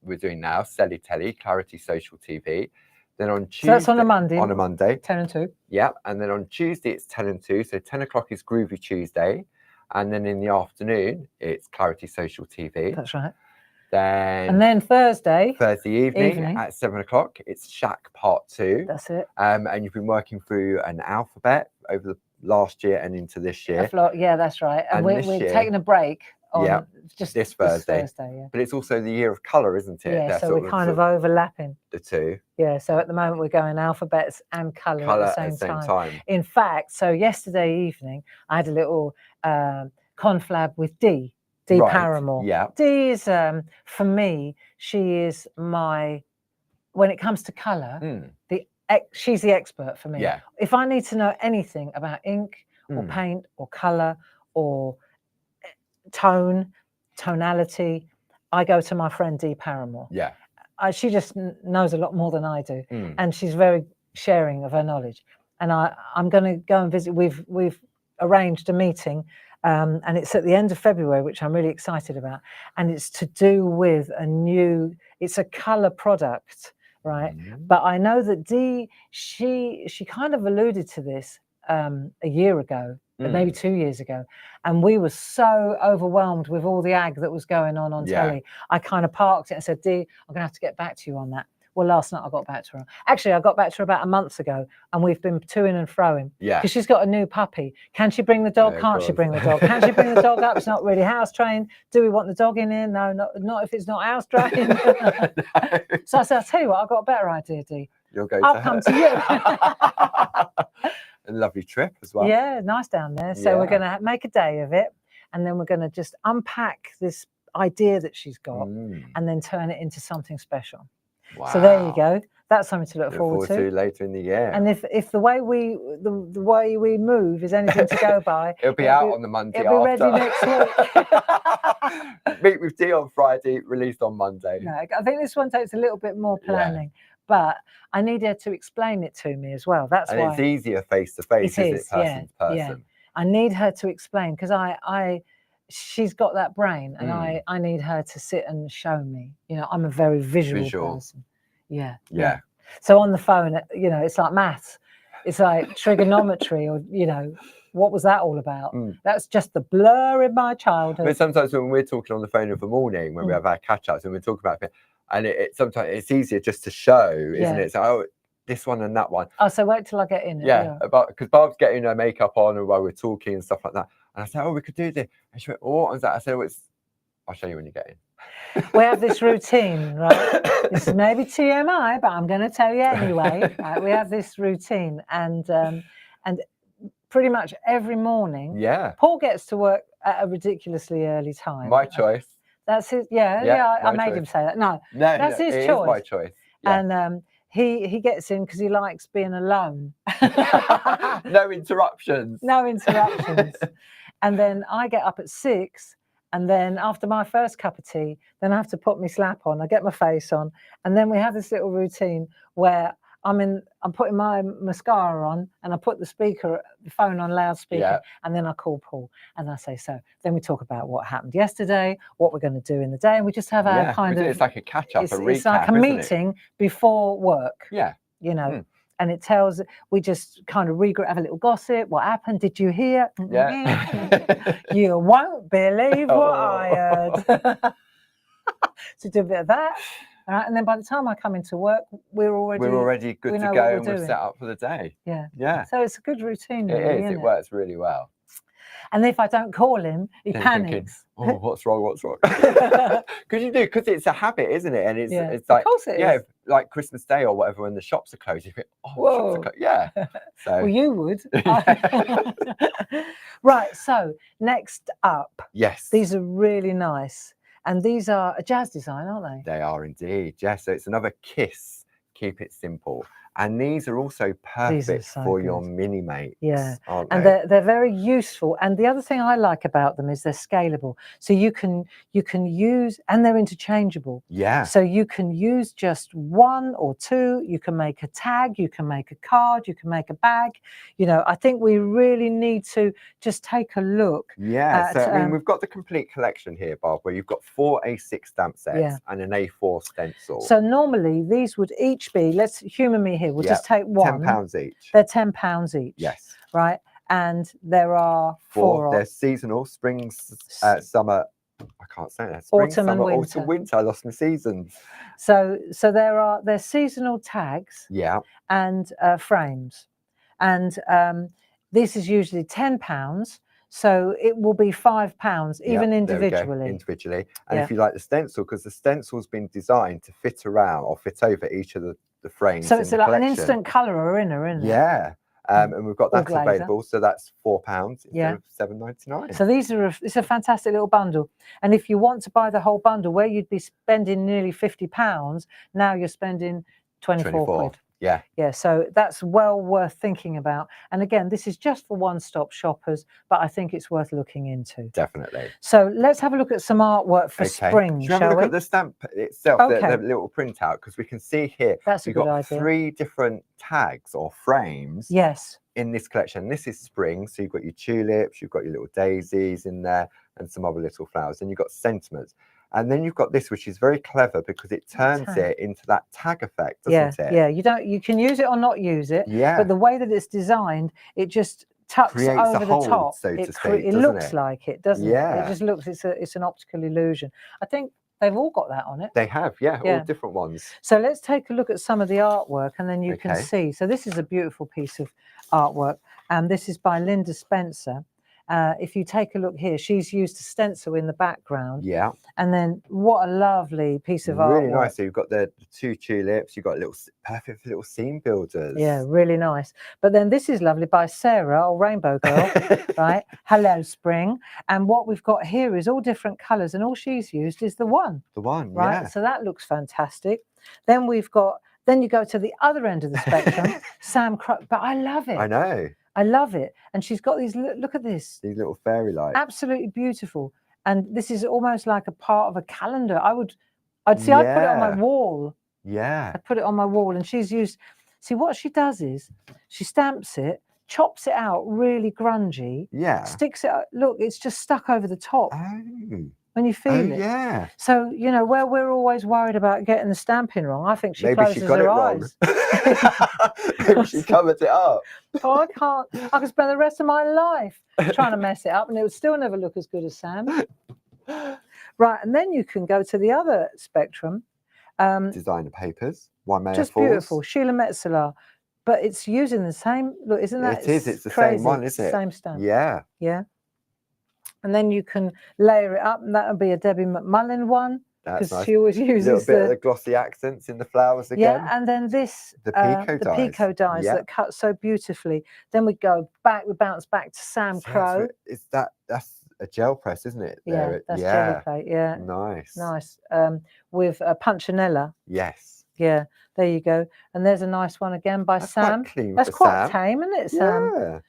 Speaker 2: we're doing now, Selly Telly, Clarity Social TV. Then on Tuesday,
Speaker 1: so that's on a Monday.
Speaker 2: 10
Speaker 1: and 2.
Speaker 2: Yeah, and then on Tuesday it's 10 and 2. So 10 o'clock is Groovy Tuesday. And then in the afternoon, it's Clarity Social TV.
Speaker 1: That's right.
Speaker 2: And
Speaker 1: then Thursday
Speaker 2: evening at 7 o'clock, it's Shack Part 2.
Speaker 1: That's it.
Speaker 2: And you've been working through an alphabet over the last year and into this year.
Speaker 1: Yeah, that's right. And we're taking a break on just
Speaker 2: this Thursday.
Speaker 1: Yeah.
Speaker 2: But it's also the year of colour, isn't it?
Speaker 1: Yeah, so we're kind of overlapping
Speaker 2: the two.
Speaker 1: Yeah, so at the moment we're going alphabets and colour at the same time. In fact, so yesterday evening I had a little conflab with Dee Paramore.
Speaker 2: Yeah.
Speaker 1: Dee is, for me, she is my, when it comes to colour, she's the expert for me.
Speaker 2: Yeah.
Speaker 1: If I need to know anything about ink or paint or colour or tonality, I go to my friend Dee Paramore.
Speaker 2: Yeah.
Speaker 1: She just knows a lot more than I do, and she's very sharing of her knowledge. And I'm going to go and visit. We've arranged a meeting, and it's at the end of February, which I'm really excited about. And it's to do with it's a colour product, right? But I know that Dee, she kind of alluded to this a year ago, maybe 2 years ago, and we were so overwhelmed with all the ag that was going on telly. I kind of parked it and said, Dee, I'm gonna have to get back to you on that. Well, last night I got back to her. Actually, I got back to her about a month ago, and we've been to-ing and fro-ing.
Speaker 2: Yeah.
Speaker 1: Because she's got a new puppy. Can she bring the dog? Can't she bring the dog? Can she bring the dog up? It's not really house trained. Do we want the dog in here? No, not if it's not house trained. No. So I said, I'll tell you what, I've got a better idea, Dee.
Speaker 2: I'll
Speaker 1: come to you.
Speaker 2: A lovely trip as well.
Speaker 1: Yeah, nice down there. So we're going to make a day of it, and then we're going to just unpack this idea that she's got and then turn it into something special.
Speaker 2: Wow.
Speaker 1: So there you go. That's something to look forward to
Speaker 2: later in the year.
Speaker 1: And if the way we move is anything to go by,
Speaker 2: it'll be out on the Monday after.
Speaker 1: It'll be ready next
Speaker 2: week. Meet with Dee on Friday, released on Monday.
Speaker 1: No, I think this one takes a little bit more planning. But I need her to explain it to me as well. That's why
Speaker 2: it's easier face to face, isn't it? Person to person.
Speaker 1: Yeah. I need her to explain, because she's got that brain, and I need her to sit and show me. You know, I'm a very visual person. Yeah. So on the phone, you know, it's like maths. It's like trigonometry, or what was that all about? That's just the blur in my childhood.
Speaker 2: But sometimes when we're talking on the phone in the morning, when we have our catch-ups and we're talking about it, and sometimes it's easier just to show, isn't it? So, this one and that one.
Speaker 1: Oh, so wait till I get in.
Speaker 2: Because Barb's getting her makeup on and while we're talking and stuff like that. And I said, we could do this. And she went, what was that? I said, I'll show you when you get in.
Speaker 1: We have this routine, right? This is maybe TMI, but I'm going to tell you anyway. Right? We have this routine, and pretty much every morning, Paul gets to work at a ridiculously early time.
Speaker 2: My choice.
Speaker 1: That's his. I made him say that. No, that's his choice.
Speaker 2: It is my choice. Yeah.
Speaker 1: And he gets in because he likes being alone.
Speaker 2: No interruptions.
Speaker 1: No interruptions. And then I get up at 6. And then after my first cup of tea, then I have to put my slap on. I get my face on, and then we have this little routine where I'm putting my mascara on, and I put the phone on loudspeaker, and then I call Paul and I say, so then we talk about what happened yesterday, what we're going to do in the day, and we just have our kind of.
Speaker 2: It's like a catch up, a recap.
Speaker 1: It's like a meeting before work.
Speaker 2: Yeah.
Speaker 1: And it we just kind of have a little gossip. What happened? Did you hear?
Speaker 2: Yeah.
Speaker 1: You won't believe what I heard. So do a bit of that. All right. And then by the time I come into work, we're already
Speaker 2: good to go, and we're set up for the day.
Speaker 1: Yeah. So it's a good routine.
Speaker 2: It is. It works really well.
Speaker 1: And if I don't call him, he panics.
Speaker 2: Thinking, what's wrong? What's wrong? Because it's a habit, isn't it? And it's like,
Speaker 1: of course it is.
Speaker 2: like Christmas Day or whatever, when the shops are closed, you think, the shops are closed. Yeah. So.
Speaker 1: Well, you would. Right. So next up.
Speaker 2: Yes.
Speaker 1: These are really nice. And these are a jazz design, aren't they?
Speaker 2: They are indeed. Yes. So it's another Kiss. Keep it simple. And these are also perfect for your mini mates.
Speaker 1: Yeah,
Speaker 2: and
Speaker 1: they're very useful. And the other thing I like about them is they're scalable. So you can use, and they're interchangeable.
Speaker 2: Yeah.
Speaker 1: So you can use just one or two. You can make a tag. You can make a card. You can make a bag. I think we really need to just take a look.
Speaker 2: Yeah. So we've got the complete collection here, Barb, where you've got 4 A6 stamp sets and an A4 stencil.
Speaker 1: So normally these would each be, let's humour me here, we'll just take one.
Speaker 2: £10 each.
Speaker 1: They're £10 each.
Speaker 2: Yes.
Speaker 1: Right. and there are four.
Speaker 2: They're seasonal, spring, summer. I can't say that. Spring,
Speaker 1: Autumn and
Speaker 2: summer,
Speaker 1: winter.
Speaker 2: autumn, winter. I lost my seasons.
Speaker 1: So there's seasonal tags.
Speaker 2: Yeah.
Speaker 1: And frames, and this is usually £10. So it will be £5 even individually.
Speaker 2: Individually, and if you like the stencil, because the stencil's been designed to fit around or fit over each of the frames.
Speaker 1: So it's
Speaker 2: in the
Speaker 1: like
Speaker 2: collection.
Speaker 1: an instant colour isn't it?
Speaker 2: Yeah. And we've got that
Speaker 1: glazer.
Speaker 2: available, so that's £4 instead of £7.99.
Speaker 1: So it's a fantastic little bundle. And if you want to buy the whole bundle, where you'd be spending nearly £50, now you're spending 24 quid. Yeah, so that's well worth thinking about. And again, this is just for one-stop shoppers, but I think it's worth looking into.
Speaker 2: Definitely.
Speaker 1: So let's have a look at some artwork for spring,
Speaker 2: shall we? Have a look at the stamp itself, the little printout, because we can see here
Speaker 1: you've got
Speaker 2: idea. 3 different tags or frames.
Speaker 1: Yes.
Speaker 2: In this collection. This is spring, so you've got your tulips, you've got your little daisies in there, and some other little flowers. And you've got sentiments. And then you've got this, which is very clever because it turns it into that tag effect, doesn't it?
Speaker 1: Yeah, you can use it or not use it.
Speaker 2: Yeah.
Speaker 1: But the way that it's designed, it just tucks over the top.
Speaker 2: So to speak,
Speaker 1: it looks like it, doesn't it? It just looks, it's an optical illusion. I think they've all got that on it.
Speaker 2: They have, all different ones.
Speaker 1: So let's take a look at some of the artwork and then you can see. So this is a beautiful piece of artwork, and this is by Linda Spencer. If you take a look here, she's used a stencil in the background.
Speaker 2: Yeah.
Speaker 1: And then what a lovely piece of artwork.
Speaker 2: Really nice. So you've got the 2 tulips, you've got perfect little scene builders.
Speaker 1: Yeah, really nice. But then this is lovely by Sarah, or Rainbow Girl, right? Hello, Spring. And what we've got here is all different colours, and all she's used is the one.
Speaker 2: The one,
Speaker 1: right? So that looks fantastic. Then then you go to the other end of the spectrum, Sam Crow. But I love it.
Speaker 2: I know.
Speaker 1: I love it. And she's got these, look at this.
Speaker 2: These little fairy lights.
Speaker 1: Absolutely beautiful. And this is almost like a part of a calendar. I'd put it on my wall.
Speaker 2: Yeah.
Speaker 1: I'd put it on my wall. And she's used, see what she does is she stamps it, chops it out really grungy.
Speaker 2: Yeah.
Speaker 1: Sticks it, look, it's just stuck over the top.
Speaker 2: Oh.
Speaker 1: When you feel it.
Speaker 2: Yeah.
Speaker 1: So, where we're always worried about getting the stamping wrong, I think she closes her eyes.
Speaker 2: Maybe she covered it up.
Speaker 1: Oh, I could spend the rest of my life trying to mess it up and it would still never look as good as Sam. Right, and then you can go to the other spectrum.
Speaker 2: Designer papers, Waimea
Speaker 1: just
Speaker 2: Falls.
Speaker 1: Beautiful, Sheila Metzeler. But it's using the same, look, isn't that?
Speaker 2: It is, it's the
Speaker 1: crazy.
Speaker 2: same one, isn't it?
Speaker 1: Same stamp.
Speaker 2: Yeah.
Speaker 1: Yeah. And then you can layer it up, and that would be a Debbie McMullen one.
Speaker 2: That's nice.
Speaker 1: She always uses
Speaker 2: a little bit of the glossy accents in the flowers again.
Speaker 1: Yeah, and then this,
Speaker 2: the pico
Speaker 1: dies that cut so beautifully. Then we bounce back to Sam Crow.
Speaker 2: That's a gel press, isn't it?
Speaker 1: Yeah, that's jelly plate. Yeah, nice. With Punchinella.
Speaker 2: Yes.
Speaker 1: Yeah, there you go. And there's a nice one again by Sam.
Speaker 2: Quite clean
Speaker 1: that's quite tame, isn't it, Sam?
Speaker 2: Yeah.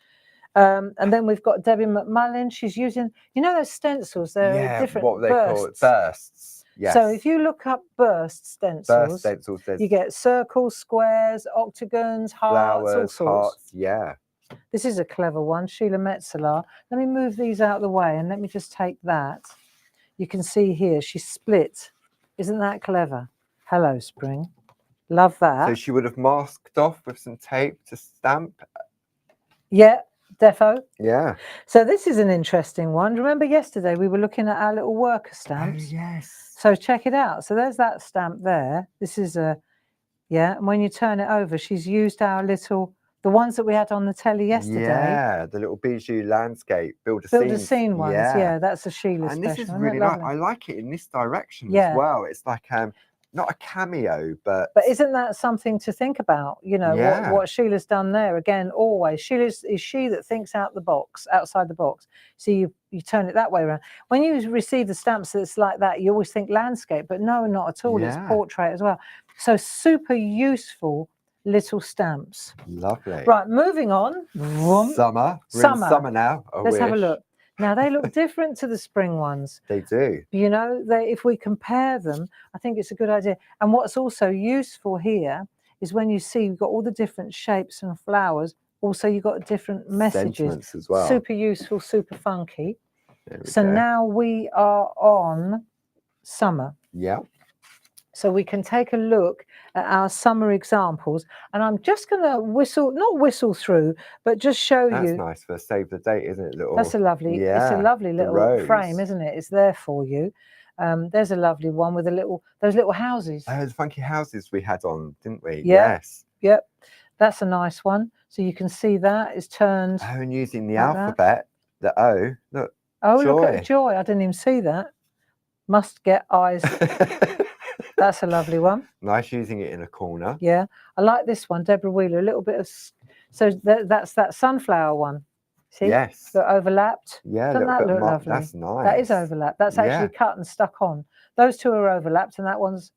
Speaker 1: And then we've got Debbie McMullen. She's using, those stencils. They're different.
Speaker 2: What they call it, bursts. Yes.
Speaker 1: So if you look up burst stencils, you get circles, squares, octagons, hearts,
Speaker 2: flowers,
Speaker 1: all sorts.
Speaker 2: Hearts, yeah.
Speaker 1: This is a clever one, Sheila Metzeler. Let me move these out of the way and let me just take that. You can see here she's split. Isn't that clever? Hello, Spring. Love that.
Speaker 2: So she would have masked off with some tape to stamp.
Speaker 1: Yeah. Defo.
Speaker 2: Yeah.
Speaker 1: So this is an interesting one. Remember yesterday we were looking at our little worker stamps?
Speaker 2: Oh, yes.
Speaker 1: So check it out. So there's that stamp there. This is and when you turn it over, she's used the ones that we had on the telly yesterday.
Speaker 2: Yeah, the little bijou landscape, build a scene ones.
Speaker 1: Yeah, that's a Sheila special.
Speaker 2: And this is really nice. I like it in this direction as well. It's like not a cameo, but
Speaker 1: isn't that something to think about? What Sheila's done there. Again, always is she that thinks outside the box. So you turn it that way around. When you receive the stamps that's like that, you always think landscape, but no, not at all. It's portrait as well. So super useful little stamps.
Speaker 2: Lovely.
Speaker 1: Right, moving on.
Speaker 2: Summer. We're in summer now.
Speaker 1: Let's have a look. Now, they look different to the spring ones.
Speaker 2: They do.
Speaker 1: If we compare them, I think it's a good idea. And what's also useful here is when you see you've got all the different shapes and flowers, also you've got different messages.
Speaker 2: Sentiments as well.
Speaker 1: Super useful, super funky. So now we are on summer.
Speaker 2: Yeah.
Speaker 1: So we can take a look at our summer examples, and I'm just going to not whistle through, but just show
Speaker 2: That's
Speaker 1: you.
Speaker 2: nice for save the date, isn't it? Little.
Speaker 1: That's a lovely.
Speaker 2: Yeah.
Speaker 1: It's a lovely
Speaker 2: the
Speaker 1: little frame,
Speaker 2: rose.
Speaker 1: isn't it? It's there for you. There's a lovely one with those little houses.
Speaker 2: Oh, the funky houses we had on, didn't we?
Speaker 1: Yeah.
Speaker 2: Yes.
Speaker 1: Yep. That's a nice one. So you can see that it's turned.
Speaker 2: Oh, and using the
Speaker 1: like
Speaker 2: alphabet, the O. Look.
Speaker 1: Oh,
Speaker 2: joy.
Speaker 1: look at the joy. I didn't even see that. Must get eyes. That's a lovely one.
Speaker 2: Nice using it in a corner.
Speaker 1: Yeah. I like this one, Deborah Wheeler. A little bit of. So that's that sunflower one. See?
Speaker 2: Yes.
Speaker 1: They're overlapped.
Speaker 2: Yeah.
Speaker 1: Doesn't that look lovely?
Speaker 2: That's nice.
Speaker 1: That is overlapped. That's actually cut and stuck on. Those two are overlapped, and that one's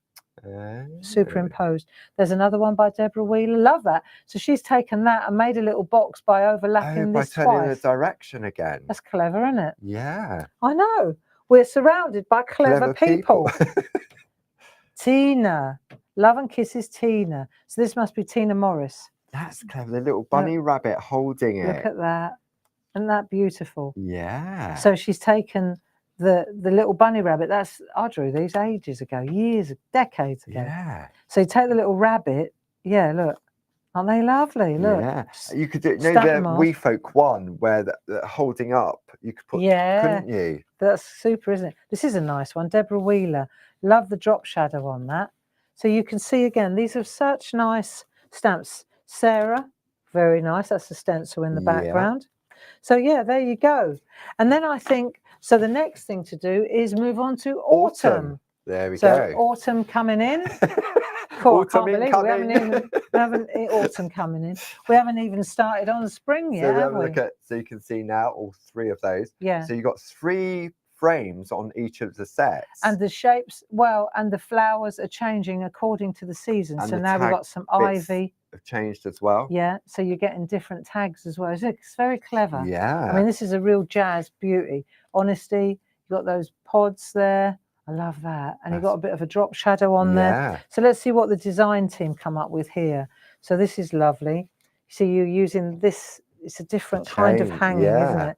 Speaker 1: superimposed. There's another one by Deborah Wheeler. Love that. So she's taken that and made a little box by overlapping this twice.
Speaker 2: By turning the direction again.
Speaker 1: That's clever, isn't it?
Speaker 2: Yeah.
Speaker 1: I know. We're surrounded by clever people. Tina. Love and Kisses Tina. So this must be Tina Morris.
Speaker 2: That's clever. The little bunny rabbit holding it.
Speaker 1: Look at that. Isn't that beautiful?
Speaker 2: Yeah.
Speaker 1: So she's taken the little bunny rabbit. I drew these ages ago, decades ago.
Speaker 2: Yeah.
Speaker 1: So you take the little rabbit. Yeah, look. Aren't they lovely? Look.
Speaker 2: Yeah. You could do the We Folk one where the holding up. You could put. Yeah. Couldn't you?
Speaker 1: That's super, isn't it? This is a nice one. Deborah Wheeler. Love the drop shadow on that. So you can see again, these are such nice stamps. Sarah, very nice. That's the stencil in the background. So yeah, there you go. And then I think, so the next thing to do is move on to autumn.
Speaker 2: There we go.
Speaker 1: So autumn coming in. Cool, I can't believe we haven't autumn coming in. We haven't even started on spring yet, have we?
Speaker 2: So you can see now all three of those.
Speaker 1: Yeah.
Speaker 2: So you've got 3 frames on each of the sets.
Speaker 1: And the shapes, and the flowers are changing according to the season.
Speaker 2: And
Speaker 1: so now we've got some ivy.
Speaker 2: Have changed as well.
Speaker 1: Yeah, so you're getting different tags as well. It's very clever.
Speaker 2: Yeah.
Speaker 1: I mean, this is a real jazz beauty. Honesty, you've got those pods there. I love that. And you've got a bit of a drop shadow on there. So let's see what the design team come up with here. So this is lovely. See, you're using this, it's a different kind of hanging, isn't it?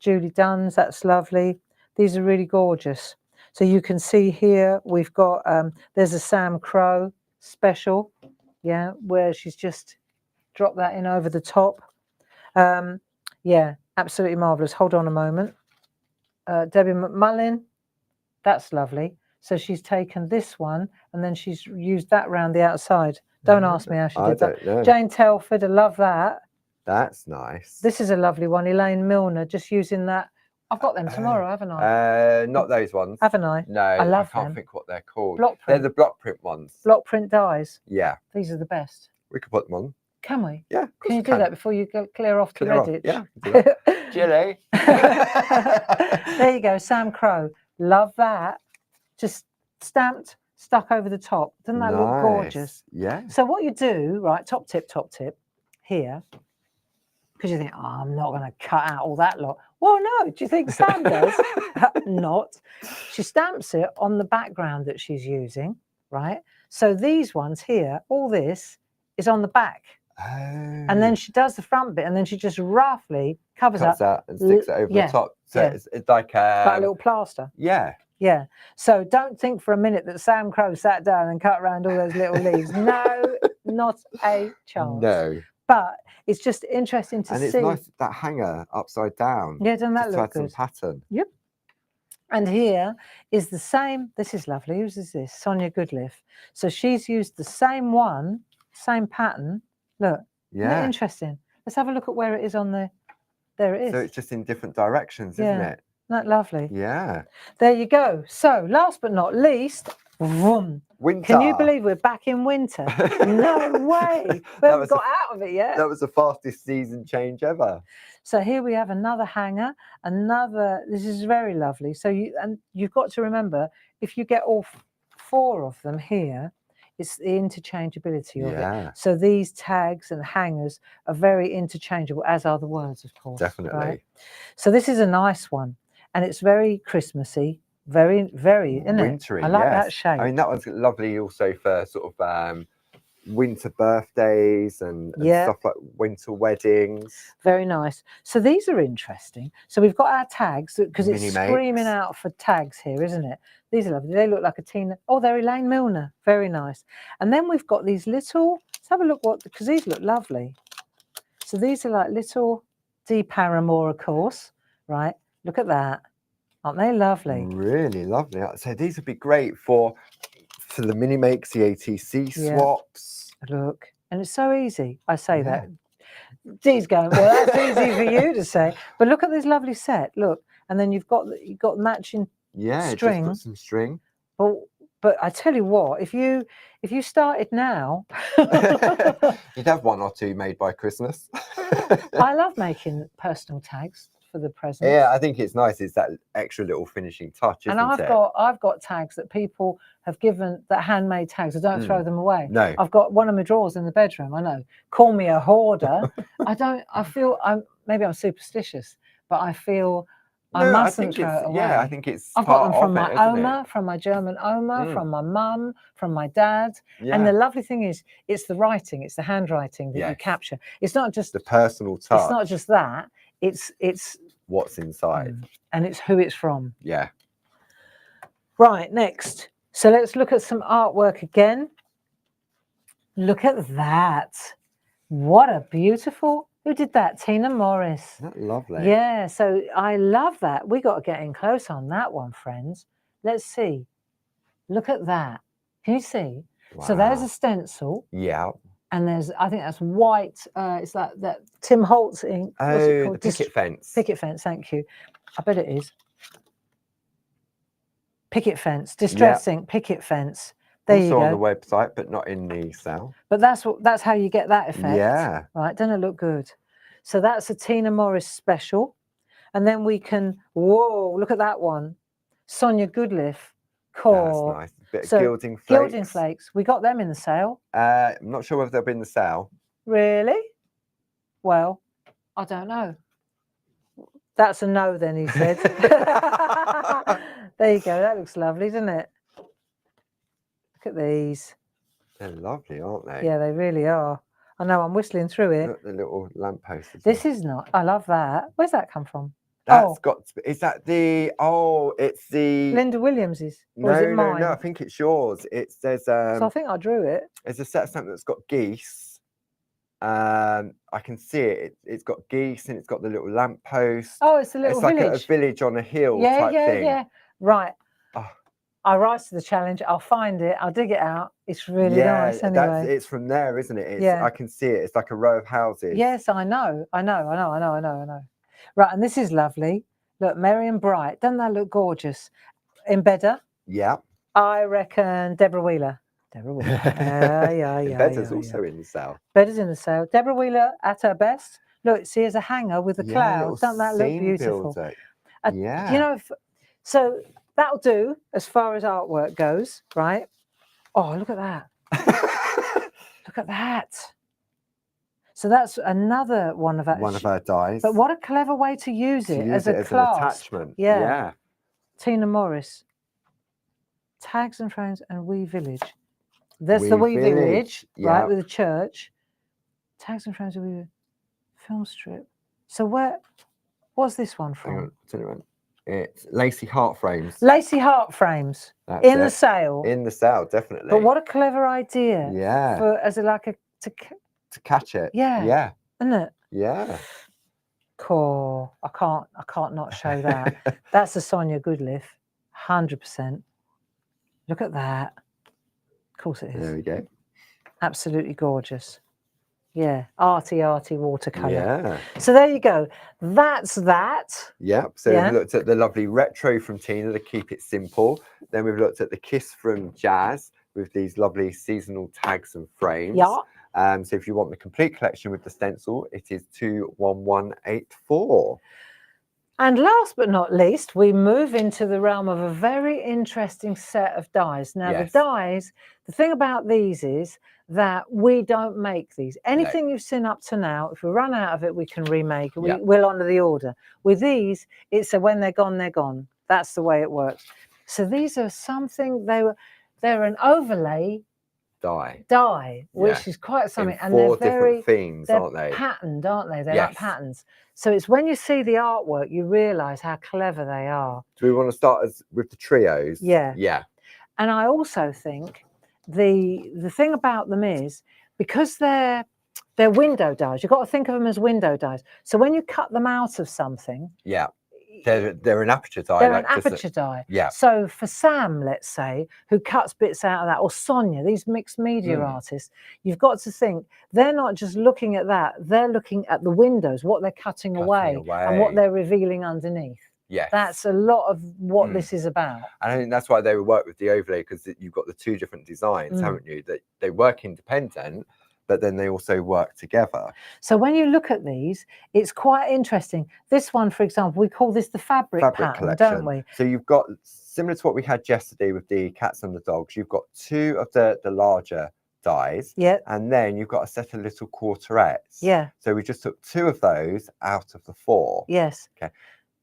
Speaker 1: Julie Dunn's, that's lovely. These are really gorgeous. So you can see here, we've got, there's a Sam Crow special, where she's just dropped that in over the top. Yeah, absolutely marvellous. Hold on a moment. Debbie McMullin, that's lovely. So she's taken this one and then she's used that round the outside. Don't ask me how she did that. Know. Jane Telford, I love that.
Speaker 2: That's nice.
Speaker 1: This is a lovely one. Elaine Milner, just using that. I've got them tomorrow, haven't I?
Speaker 2: Not those ones.
Speaker 1: Haven't I?
Speaker 2: No, I can't think what they're called.
Speaker 1: Block print.
Speaker 2: They're the block print ones.
Speaker 1: Block print dies.
Speaker 2: Yeah.
Speaker 1: These are the best.
Speaker 2: We could put them on.
Speaker 1: Can we?
Speaker 2: Yeah.
Speaker 1: Can you do that before you go clear off to Reddit?
Speaker 2: Yeah. Jilly.
Speaker 1: There you go, Sam Crow. Love that. Just stamped, stuck over the top. Doesn't that look gorgeous?
Speaker 2: Yeah.
Speaker 1: So what you do, right, top tip here, because you think, I'm not going to cut out all that lot. Well, no, do you think Sam does? Not. She stamps it on the background that she's using, right? So these ones here, all this is on the back.
Speaker 2: Oh.
Speaker 1: And then she does the front bit and then she just roughly covers
Speaker 2: that and sticks it over the top. So it's like a
Speaker 1: little plaster.
Speaker 2: Yeah.
Speaker 1: Yeah. So don't think for a minute that Sam Crow sat down and cut around all those little leaves. No, not a chance.
Speaker 2: No.
Speaker 1: But it's just interesting to see.
Speaker 2: And it's nice, that hanger upside down.
Speaker 1: Yeah, doesn't that look good?
Speaker 2: Some pattern.
Speaker 1: Yep. And here is the same. This is lovely. Whose is this? Sonia Goodliff. So she's used the same one, same pattern. Look. Yeah. Isn't it interesting? Let's have a look at where it is on the. There it is.
Speaker 2: So it's just in different directions, isn't it?
Speaker 1: Isn't that lovely?
Speaker 2: Yeah.
Speaker 1: There you go. So last but not least, vroom.
Speaker 2: Winter.
Speaker 1: Can you believe we're back in winter? No way. We haven't got out of it yet.
Speaker 2: That was the fastest season change ever.
Speaker 1: So here we have another hanger, this is very lovely. So you've got to remember, if you get all 4 of them here, it's the interchangeability of it. So these tags and hangers are very interchangeable, as are the words, of course.
Speaker 2: Definitely.
Speaker 1: Right? So this is a nice one, and it's very Christmassy. Very, very, isn't
Speaker 2: wintry,
Speaker 1: it? I like that shape.
Speaker 2: I mean, that one's lovely also for sort of winter birthdays and
Speaker 1: Yeah.
Speaker 2: stuff like winter weddings.
Speaker 1: Very nice. So these are interesting. So we've got our tags because it's
Speaker 2: Mini
Speaker 1: screaming
Speaker 2: makes.
Speaker 1: out for tags here, isn't it? These are lovely. They look like a Tina. Oh, they're Elaine Milner. Very nice. And then we've got these little, let's have a look because these look lovely. So these are like little D Paramore, of course, right? Look at that. Aren't they lovely?
Speaker 2: Really lovely. So these would be great for the mini makes, the ATC swaps.
Speaker 1: Look, and it's so easy. I say
Speaker 2: Yeah.
Speaker 1: that. Dee's going, well, that's easy for you to say. But look at this lovely set. Look, and then you've got matching string.
Speaker 2: Just put some string.
Speaker 1: But I tell you what, if you started now,
Speaker 2: you'd have one or two made by Christmas.
Speaker 1: I love making personal tags for the presents.
Speaker 2: Yeah, I think it's nice. It's that extra little finishing touch, isn't
Speaker 1: and
Speaker 2: it?
Speaker 1: I've got tags that people have given, that handmade tags. I don't throw them away.
Speaker 2: No.
Speaker 1: I've got one of my drawers in the bedroom. I know. Call me a hoarder. I feel maybe I'm superstitious, but I feel I mustn't throw it away.
Speaker 2: Yeah, I think it's.
Speaker 1: I've got them from my Oma, from my German Oma, from my mum, from my dad.
Speaker 2: Yeah.
Speaker 1: And the lovely thing is, it's the writing, it's the handwriting that you capture. It's not just
Speaker 2: the personal touch.
Speaker 1: It's not just that. It's
Speaker 2: what's inside,
Speaker 1: and it's who it's from.
Speaker 2: Yeah.
Speaker 1: Right, next. So let's look at some artwork again. Look at that. What a beautiful. Who did that? Tina Morris.
Speaker 2: Isn't that lovely?
Speaker 1: Yeah, so I love that. We got to get in close on that one, friends. Let's see. Look at that. Can you see? Wow. So there's a stencil.
Speaker 2: Yeah.
Speaker 1: And there's, I think that's white. It's like that Tim Holtz ink. What's it called?
Speaker 2: The picket fence.
Speaker 1: Picket fence, thank you. I bet it is. Picket fence, distress ink, picket fence. There you go.
Speaker 2: Also on the website, but not in the sale.
Speaker 1: But that's how you get that effect.
Speaker 2: Yeah.
Speaker 1: Right, doesn't it look good? So that's a Tina Morris special. And then we can, whoa, look at that one. Sonia Goodliff. Cool.
Speaker 2: That's nice. Bit of gilding flakes.
Speaker 1: Gilding flakes. We got them in the sale.
Speaker 2: I'm not sure whether they'll be in the sale.
Speaker 1: Really? Well, I don't know. That's a no then, he said. There you go. That looks lovely, doesn't it? Look at these.
Speaker 2: They're lovely, aren't they?
Speaker 1: Yeah, they really are. I know, I'm whistling through it.
Speaker 2: Look, the little lamppost.
Speaker 1: This is not. I love that. Where's that come from?
Speaker 2: That's got. Is that the? Oh, it's the.
Speaker 1: Linda Williams's.
Speaker 2: No,
Speaker 1: or is it mine?
Speaker 2: no. I think it's yours. There's.
Speaker 1: So I think I drew it.
Speaker 2: There's a set of something that's got geese. I can see it. It's got geese and it's got the little lamppost.
Speaker 1: Oh, it's a little village.
Speaker 2: It's like a village on a hill type thing.
Speaker 1: Yeah. Right.
Speaker 2: Oh.
Speaker 1: I rise to the challenge. I'll find it. I'll dig it out. It's really nice anyway.
Speaker 2: It's from there, isn't it?
Speaker 1: Yeah.
Speaker 2: I can see it. It's like a row of houses.
Speaker 1: Yes, I know. Right, and this is lovely. Look, merry and bright. Doesn't that look gorgeous? Embedder.
Speaker 2: Yeah.
Speaker 1: I reckon Deborah Wheeler. Deborah Wheeler. Yeah.
Speaker 2: Embedder's also in the sale.
Speaker 1: Embedder's in the sale. Deborah Wheeler at her best. Look, see, as a hanger with a cloud. Doesn't that look beautiful?
Speaker 2: Yeah.
Speaker 1: You know, so that'll do as far as artwork goes, right? Oh, look at that. Look at that. So that's another one of
Speaker 2: our dies.
Speaker 1: But what a clever way to use it as a
Speaker 2: clasp. An attachment.
Speaker 1: Yeah. Tina Morris. Tags and Frames and Wee Village. There's the Wee Village, right, with the church. Tags and Frames and Wee Village. Film strip. So what's this one from?
Speaker 2: It's Lacey Heart Frames.
Speaker 1: Lacey Heart Frames.
Speaker 2: That's
Speaker 1: in the sale.
Speaker 2: In the sale, definitely.
Speaker 1: But what a clever idea.
Speaker 2: Yeah. To catch it.
Speaker 1: Yeah.
Speaker 2: Yeah.
Speaker 1: Isn't it?
Speaker 2: Yeah.
Speaker 1: Cool. I can't not show that. That's a Sonia Goodliff. 100%. Look at that. Of course it is.
Speaker 2: There we go.
Speaker 1: Absolutely gorgeous. Yeah. Arty watercolour.
Speaker 2: Yeah.
Speaker 1: So there you go. That's that.
Speaker 2: Yeah. So we looked at the lovely retro from Tina, the Keep It Simple. Then we've looked at the Kiss from Jazz with these lovely seasonal tags and frames.
Speaker 1: Yeah.
Speaker 2: So if you want the complete collection with the stencil, it is 21184.
Speaker 1: And last but not least, we move into the realm of a very interesting set of dies. Now, the dies, the thing about these is that we don't make these. Anything you've seen up to now, if we run out of it, we can remake. We'll honour the order. With these, it's a when they're gone, they're gone. That's the way it works. So these are something, they're an overlay
Speaker 2: dye,
Speaker 1: which is quite something.
Speaker 2: in
Speaker 1: And they're
Speaker 2: 4
Speaker 1: very
Speaker 2: different themes,
Speaker 1: they're
Speaker 2: aren't they?
Speaker 1: patterned, aren't they? They're like
Speaker 2: Yes.
Speaker 1: patterns. So it's when you see the artwork, you realise how clever they are.
Speaker 2: Do we want to start with the trios?
Speaker 1: Yeah.
Speaker 2: Yeah.
Speaker 1: And I also think the thing about them is because they're window dies, you've got to think of them as window dies. So when you cut them out of something,
Speaker 2: Yeah. They're an aperture die.
Speaker 1: they're
Speaker 2: like
Speaker 1: an aperture die.
Speaker 2: Yeah.
Speaker 1: So for Sam, let's say, who cuts bits out of that, or Sonia, these mixed media artists, you've got to think they're not just looking at that, they're looking at the windows, what they're cutting away and what they're revealing underneath.
Speaker 2: Yes.
Speaker 1: That's a lot of what this is about.
Speaker 2: And I think that's why they would work with the overlay, because you've got the 2 different designs, haven't you? That they work independent, but then they also work together.
Speaker 1: So when you look at these, it's quite interesting. This one, for example, we call this the fabric pattern,
Speaker 2: collection,
Speaker 1: don't we?
Speaker 2: So you've got, similar to what we had yesterday with the cats and the dogs, you've got 2 of the larger dies.
Speaker 1: Yeah.
Speaker 2: And then you've got a set of little quarterets.
Speaker 1: Yeah.
Speaker 2: So we just took 2 of those out of the 4.
Speaker 1: Yes.
Speaker 2: Okay.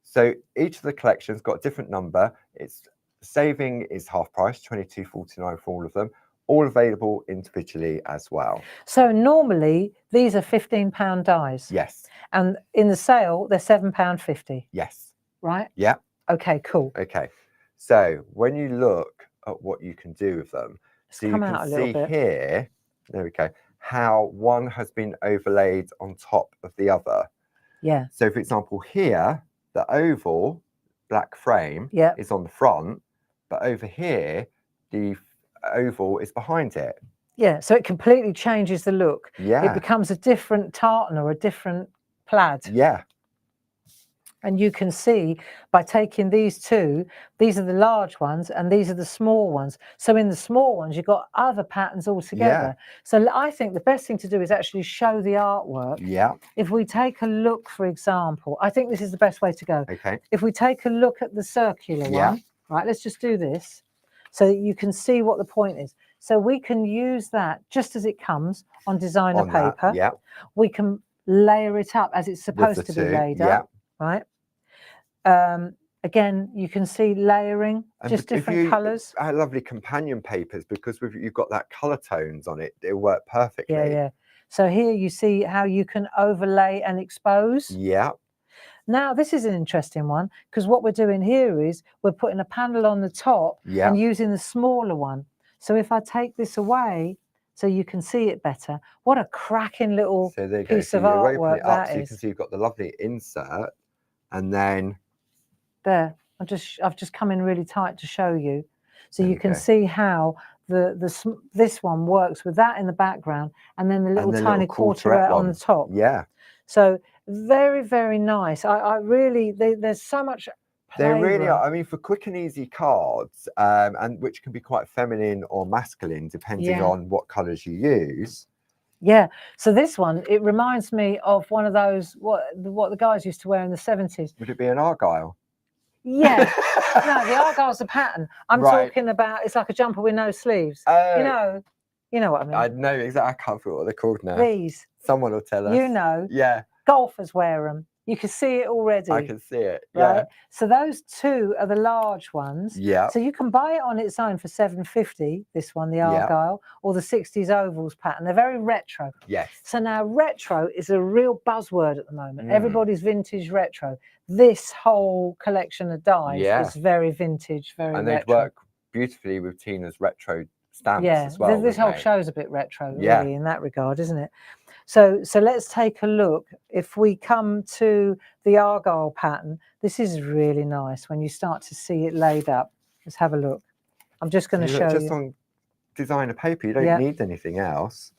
Speaker 2: So each of the collections got a different number. It's saving is half price, $22.49 for all of them. All available individually as well.
Speaker 1: So normally these are £15 dies.
Speaker 2: Yes.
Speaker 1: And in the sale, they're £7.50.
Speaker 2: Yes.
Speaker 1: Right?
Speaker 2: Yeah.
Speaker 1: Okay, cool.
Speaker 2: Okay. So when you look at what you can do with them, so you can see here, there we go, how one has been overlaid on top of the other.
Speaker 1: Yeah.
Speaker 2: So for example, here, the oval black frame is on the front, but over here, the oval is behind it.
Speaker 1: Yeah, so it completely changes the look.
Speaker 2: Yeah.
Speaker 1: It becomes a different tartan or a different plaid.
Speaker 2: Yeah.
Speaker 1: And you can see by taking these 2, these are the large ones and these are the small ones. So in the small ones, you've got other patterns altogether. So I think the best thing to do is actually show the artwork.
Speaker 2: Yeah.
Speaker 1: If we take a look, for example, I think this is the best way to go.
Speaker 2: Okay.
Speaker 1: If we take a look at the circular one, right, let's just do this so that you can see what the point is. So we can use that just as it comes on designer paper.
Speaker 2: Yeah.
Speaker 1: We can layer it up as it's supposed to be laid up. Right. Again, you can see layering, just different colours.
Speaker 2: Lovely companion papers, because you've got that colour tones on it. It'll work perfectly.
Speaker 1: Yeah, yeah. So here you see how you can overlay and expose.
Speaker 2: Yeah.
Speaker 1: Now, this is an interesting one, because what we're doing here is we're putting a panel on the top and using the smaller one. So if I take this away, so you can see it better, what a cracking little piece of artwork that is.
Speaker 2: So you can see you've got the lovely insert, and then
Speaker 1: there. I've just come in really tight to show you, so you can see how this one works with that in the background, and then the little tiny quarteret on the top.
Speaker 2: Yeah.
Speaker 1: So very, very nice. I really there's so much.
Speaker 2: They really are. I mean, for quick and easy cards, and which can be quite feminine or masculine depending on what colours you use.
Speaker 1: Yeah. So this one, it reminds me of one of those what the guys used to wear in the 70s.
Speaker 2: Would it be an Argyle?
Speaker 1: Yeah. No, the Argyle's a pattern. I'm talking about, it's like a jumper with no sleeves. You know what I mean.
Speaker 2: I know exactly. I can't figure what they're called now.
Speaker 1: These.
Speaker 2: Someone will tell us.
Speaker 1: You know.
Speaker 2: Yeah.
Speaker 1: Golfers wear them. You can see it already.
Speaker 2: I can see it.
Speaker 1: Right?
Speaker 2: Yeah.
Speaker 1: So those 2 are the large ones.
Speaker 2: Yeah.
Speaker 1: So you can buy it on its own for $7.50. This one, the Argyle, or the 60s ovals pattern. They're very retro.
Speaker 2: Yes.
Speaker 1: So now retro is a real buzzword at the moment. Everybody's vintage retro. This whole collection of dies is very vintage, very retro.
Speaker 2: And they'd work beautifully with Tina's retro stamps as well.
Speaker 1: This whole show's a bit retro, really, in that regard, isn't it? So let's take a look. If we come to the Argyle pattern, this is really nice when you start to see it laid up. Let's have a look. I'm just going to show you.
Speaker 2: Just on designer paper, you don't need anything else.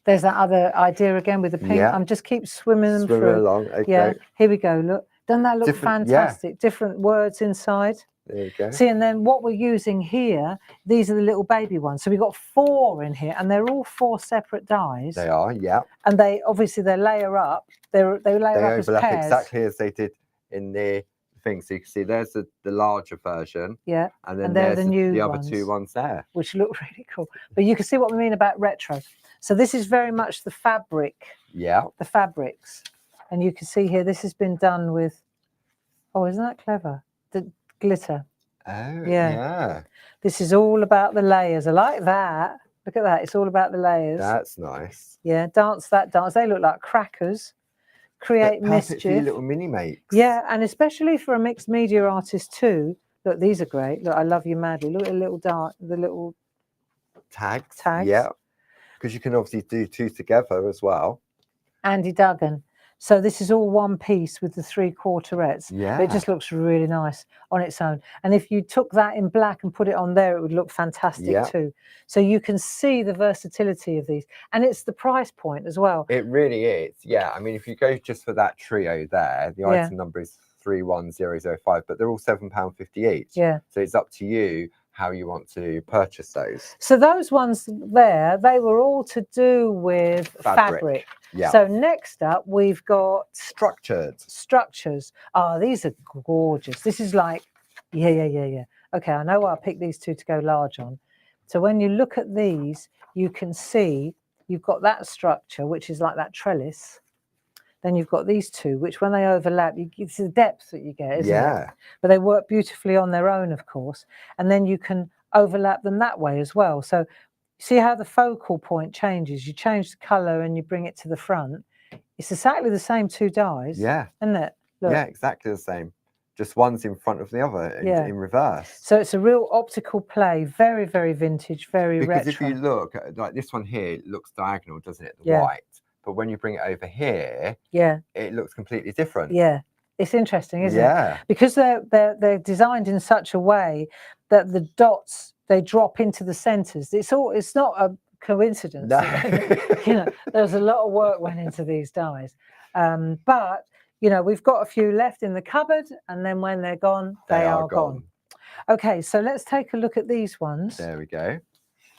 Speaker 1: There's that other idea again with the pink. I'm just keep swimming them through.
Speaker 2: Along. Okay.
Speaker 1: Yeah, here we go. Look, doesn't that look fantastic? Different words inside.
Speaker 2: There you go.
Speaker 1: See, and then what we're using here, these are the little baby ones. So we've got 4 in here, and they're all 4 separate dies.
Speaker 2: They are, yeah.
Speaker 1: And they obviously they layer up. They layer up as pairs.
Speaker 2: Exactly as they did in the thing. So you can see there's the larger version.
Speaker 1: Yeah.
Speaker 2: And then
Speaker 1: there's
Speaker 2: there's
Speaker 1: the
Speaker 2: other 2 ones there.
Speaker 1: Which look really cool. But you can see what we mean about retro. So this is very much the fabric.
Speaker 2: Yeah.
Speaker 1: The fabrics. And you can see here, this has been done with, oh, isn't that clever? The glitter.
Speaker 2: Oh,
Speaker 1: yeah. This is all about the layers. I like that. Look at that. It's all about the layers.
Speaker 2: That's nice.
Speaker 1: Yeah, dance that dance. They look like crackers. Create
Speaker 2: Perfect for your
Speaker 1: mischief.
Speaker 2: little mini makes.
Speaker 1: Yeah, and especially for a mixed media artist too. Look, these are great. Look, I love you madly. Look at the little the little
Speaker 2: Tags.
Speaker 1: tags.
Speaker 2: Yeah. Because you can obviously do two together as well.
Speaker 1: Andy Duggan. So this is all one piece with the 3 quarterets.
Speaker 2: Yeah.
Speaker 1: But it just looks really nice on its own. And if you took that in black and put it on there, it would look fantastic too. So you can see the versatility of these. And it's the price point as well.
Speaker 2: It really is. Yeah. I mean, if you go just for that trio there, the item number is 31005, but they're all £7.50 each.
Speaker 1: Yeah.
Speaker 2: So it's up to you how you want to purchase those.
Speaker 1: So those ones there, they were all to do with fabric.
Speaker 2: Yeah.
Speaker 1: So next up, we've got structures. Oh, these are gorgeous. This is like, yeah. Okay, I know why I picked these two to go large on. So when you look at these, you can see you've got that structure, which is like that trellis. Then you've got these two, which when they overlap, it's the depth that you get, isn't it? But they work beautifully on their own, of course. And then you can overlap them that way as well. So see how the focal point changes. You change the colour and you bring it to the front. It's exactly the same 2 dyes.
Speaker 2: Yeah.
Speaker 1: Isn't it? Look.
Speaker 2: Yeah, exactly the same. Just one's in front of the other in reverse.
Speaker 1: So it's a real optical play. Very, very vintage, very retro.
Speaker 2: Because if you look, like this one here, it looks diagonal, doesn't it? The white. But when you bring it over here, it looks completely different.
Speaker 1: Yeah. It's interesting, isn't it? Because they're designed in such a way that the dots, they drop into the centers. It's not a coincidence.
Speaker 2: No.
Speaker 1: There's a lot of work went into these dyes. But we've got a few left in the cupboard, and then when they're gone, they are gone. Okay, so let's take a look at these ones.
Speaker 2: There we go.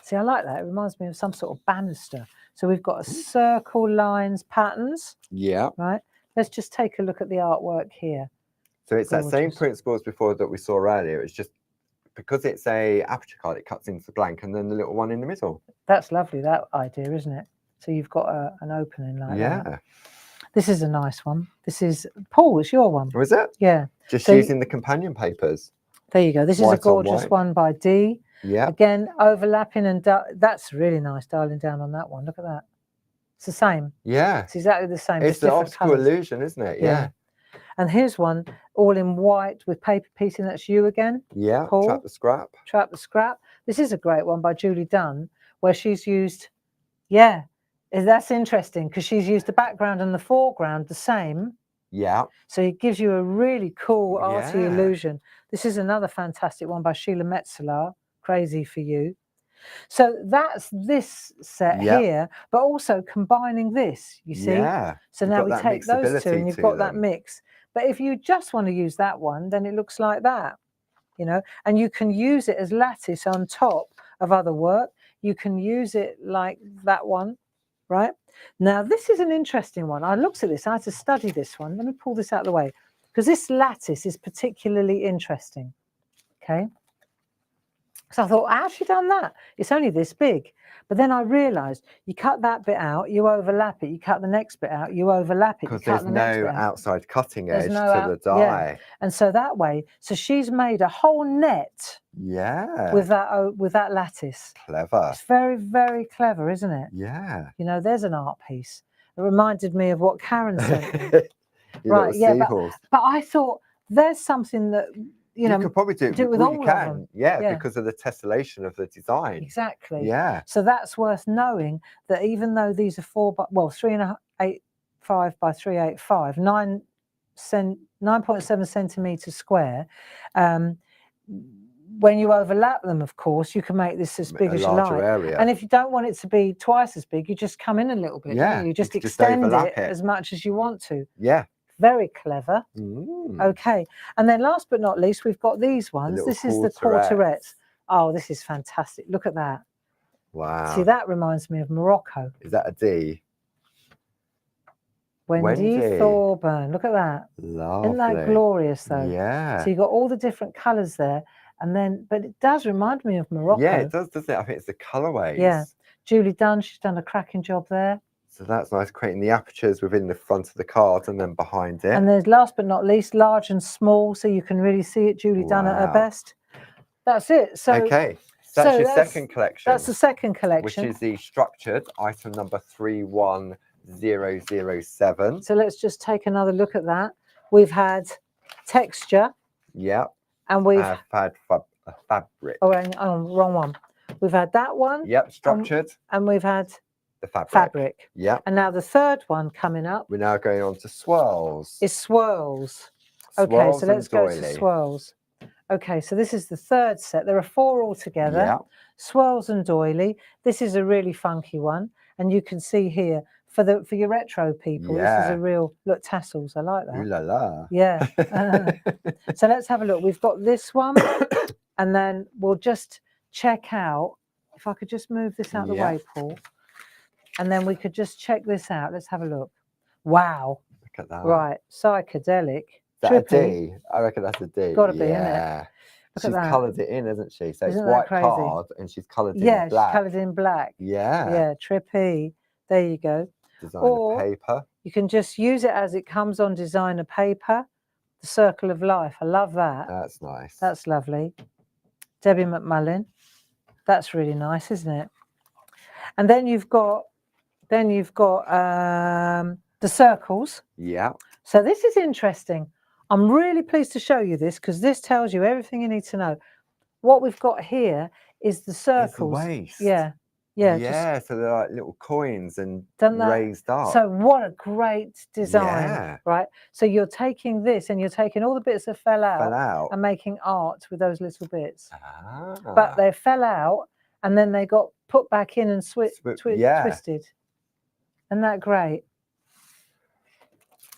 Speaker 1: See, I like that. It reminds me of some sort of banister. So we've got a circle, lines, patterns.
Speaker 2: Yeah.
Speaker 1: Right. Let's just take a look at the artwork here.
Speaker 2: So it's that same principle as before that we saw earlier. It's just because it's a aperture card, it cuts into the blank and then the little one in the middle.
Speaker 1: That's lovely, that idea, isn't it? So you've got an opening like that. This is a nice one. This is, Paul, it's your one.
Speaker 2: Was it?
Speaker 1: Yeah.
Speaker 2: Just using the companion papers.
Speaker 1: There you go. This is a gorgeous one by Dee.
Speaker 2: Yeah.
Speaker 1: Again, overlapping and that's really nice, dialing down on that one. Look at that. It's the same.
Speaker 2: Yeah.
Speaker 1: It's exactly the same.
Speaker 2: It's the optical illusion, isn't it? Yeah.
Speaker 1: And here's one all in white with paper piecing. That's you again.
Speaker 2: Yeah.
Speaker 1: Paul.
Speaker 2: Trap the Scrap.
Speaker 1: Trap the Scrap. This is a great one by Julie Dunn, where she's used, that's interesting because she's used the background and the foreground the same.
Speaker 2: Yeah.
Speaker 1: So it gives you a really cool arty illusion. This is another fantastic one by Sheila Metzeler, Crazy for You. So that's this set here, but also combining this, you see?
Speaker 2: Yeah.
Speaker 1: So now we take those two and you've got that mix. But if you just want to use that one, then it looks like that, and you can use it as lattice on top of other work. You can use it like that one, right? Now, this is an interesting one. I looked at this. I had to study this one. Let me pull this out of the way because this lattice is particularly interesting, okay? So I thought, how's she done that? It's only this big. But then I realised you cut that bit out, you overlap it. You cut the next bit out, you overlap it.
Speaker 2: Because there's no outside cutting edge to the die.
Speaker 1: Yeah. And so that way, so she's made a whole net.
Speaker 2: Yeah.
Speaker 1: With that lattice.
Speaker 2: Clever.
Speaker 1: It's very, very clever, isn't it?
Speaker 2: Yeah.
Speaker 1: There's an art piece. It reminded me of what Karen sent me.
Speaker 2: Right. Yeah.
Speaker 1: But I thought there's something that. You
Speaker 2: could probably do it with all of them. Yeah, because of the tessellation of the design.
Speaker 1: Exactly.
Speaker 2: Yeah.
Speaker 1: So that's worth knowing that even though these are 3.85 by 385, 9.7 centimeters square. When you overlap them, of course, you can make this as big as you like.
Speaker 2: Area.
Speaker 1: And if you don't want it to be twice as big, you just come in a little bit.
Speaker 2: Yeah.
Speaker 1: You just extend it as much as you want to.
Speaker 2: Yeah.
Speaker 1: Very clever.
Speaker 2: Mm.
Speaker 1: Okay. And then last but not least, we've got these ones. This is the quarterets. Oh, this is fantastic. Look at that.
Speaker 2: Wow.
Speaker 1: See, that reminds me of Morocco.
Speaker 2: Is that a D?
Speaker 1: Wendy Thorburn. Look at that.
Speaker 2: Lovely.
Speaker 1: Isn't that glorious, though?
Speaker 2: Yeah.
Speaker 1: So you've got all the different colours there. And then, but it does remind me of Morocco.
Speaker 2: Yeah, it does, doesn't it? I think it's the colourways.
Speaker 1: Yeah. Julie Dunn, she's done a cracking job there.
Speaker 2: So that's nice, creating the apertures within the front of the card and then behind it.
Speaker 1: And there's last but not least, large and small, so you can really see it. Julie Dunn at her best. That's it. So
Speaker 2: okay, So that's
Speaker 1: So
Speaker 2: your
Speaker 1: that's-
Speaker 2: second collection.
Speaker 1: That's the second
Speaker 2: which
Speaker 1: collection.
Speaker 2: is the structured item number 31007.
Speaker 1: So let's just take another look at that. We've had texture,
Speaker 2: Yeah.
Speaker 1: and we've
Speaker 2: had fabric.
Speaker 1: oh, wrong one. We've had that one.
Speaker 2: Yep, structured.
Speaker 1: And we've had
Speaker 2: The fabric.
Speaker 1: fabric.
Speaker 2: Yeah.
Speaker 1: And now the third one coming up
Speaker 2: We're now going on to swirls.
Speaker 1: is swirls. Okay,
Speaker 2: Swirls
Speaker 1: so
Speaker 2: and
Speaker 1: let's go to
Speaker 2: doily.
Speaker 1: swirls. Okay, so this is the third set. There are 4 altogether.
Speaker 2: Yeah.
Speaker 1: Swirls and doily. This is a really funky one, and you can see here for your retro people. This is
Speaker 2: Yeah.
Speaker 1: a real look, tassels. I like that.
Speaker 2: Ooh la la.
Speaker 1: Yeah. So let's have a look. We've got this one, and then we'll just check out. If I could just move this out of the
Speaker 2: Yeah.
Speaker 1: way, Paul, and then we could just check this out. Let's have a look. Wow.
Speaker 2: Look at that.
Speaker 1: Right. Psychedelic.
Speaker 2: Is that a
Speaker 1: Trippy.
Speaker 2: D? I reckon that's a D.
Speaker 1: Gotta be, innit?
Speaker 2: Yeah.
Speaker 1: Look at
Speaker 2: She's
Speaker 1: that.
Speaker 2: coloured it in, hasn't she? So
Speaker 1: Isn't
Speaker 2: it's
Speaker 1: that
Speaker 2: white
Speaker 1: crazy?
Speaker 2: card and she's coloured
Speaker 1: Yeah,
Speaker 2: in black.
Speaker 1: she's coloured in black.
Speaker 2: Yeah.
Speaker 1: Yeah, trippy. There you go.
Speaker 2: Designer
Speaker 1: Or-
Speaker 2: paper.
Speaker 1: You can just use it as it comes on designer paper. The Circle of Life. I love that.
Speaker 2: That's nice.
Speaker 1: That's lovely. Debbie McMullin. That's really nice, isn't it? And then you've got the circles.
Speaker 2: Yeah.
Speaker 1: So this is interesting. I'm really pleased to show you this because this tells you everything you need to know. What we've got here is the
Speaker 2: It's the
Speaker 1: circles.
Speaker 2: waist.
Speaker 1: Yeah. Yeah.
Speaker 2: Yeah. So they're like little coins and
Speaker 1: Done that.
Speaker 2: raised up.
Speaker 1: So what a great design,
Speaker 2: Yeah.
Speaker 1: right? So you're taking this and you're taking all the bits that fell out, and making art with those little bits.
Speaker 2: Ah.
Speaker 1: But they fell out and then they got put back in and
Speaker 2: yeah.
Speaker 1: twisted. Isn't that great?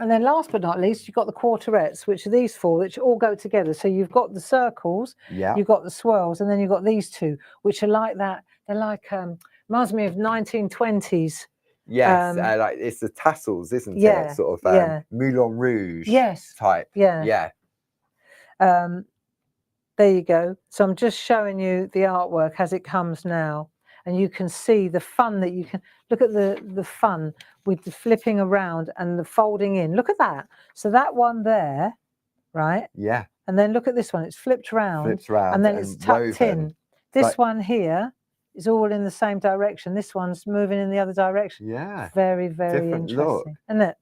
Speaker 1: And then last but not least, you've got the quarterets, which are these 4, which all go together. So you've got the circles,
Speaker 2: Yeah.
Speaker 1: you've got the swirls, and then you've got these 2, which are like that. They're like, reminds me of 1920s.
Speaker 2: Yes. Like it's the tassels, isn't
Speaker 1: Yeah,
Speaker 2: it? Sort of
Speaker 1: yeah.
Speaker 2: Moulin Rouge
Speaker 1: Yes.
Speaker 2: type.
Speaker 1: Yeah.
Speaker 2: Yeah.
Speaker 1: There you go. So I'm just showing you the artwork as it comes now. And you can see the fun that you can look at the fun with the flipping around and the folding in. Look at that. So that one there, right?
Speaker 2: Yeah.
Speaker 1: And then look at this one. It's flipped round.
Speaker 2: Flips around
Speaker 1: and then it's tucked
Speaker 2: woven.
Speaker 1: in. This
Speaker 2: like-
Speaker 1: one here is all in the same direction. This one's moving in the other direction.
Speaker 2: Yeah.
Speaker 1: Very, very
Speaker 2: Different
Speaker 1: interesting.
Speaker 2: look.
Speaker 1: Isn't it?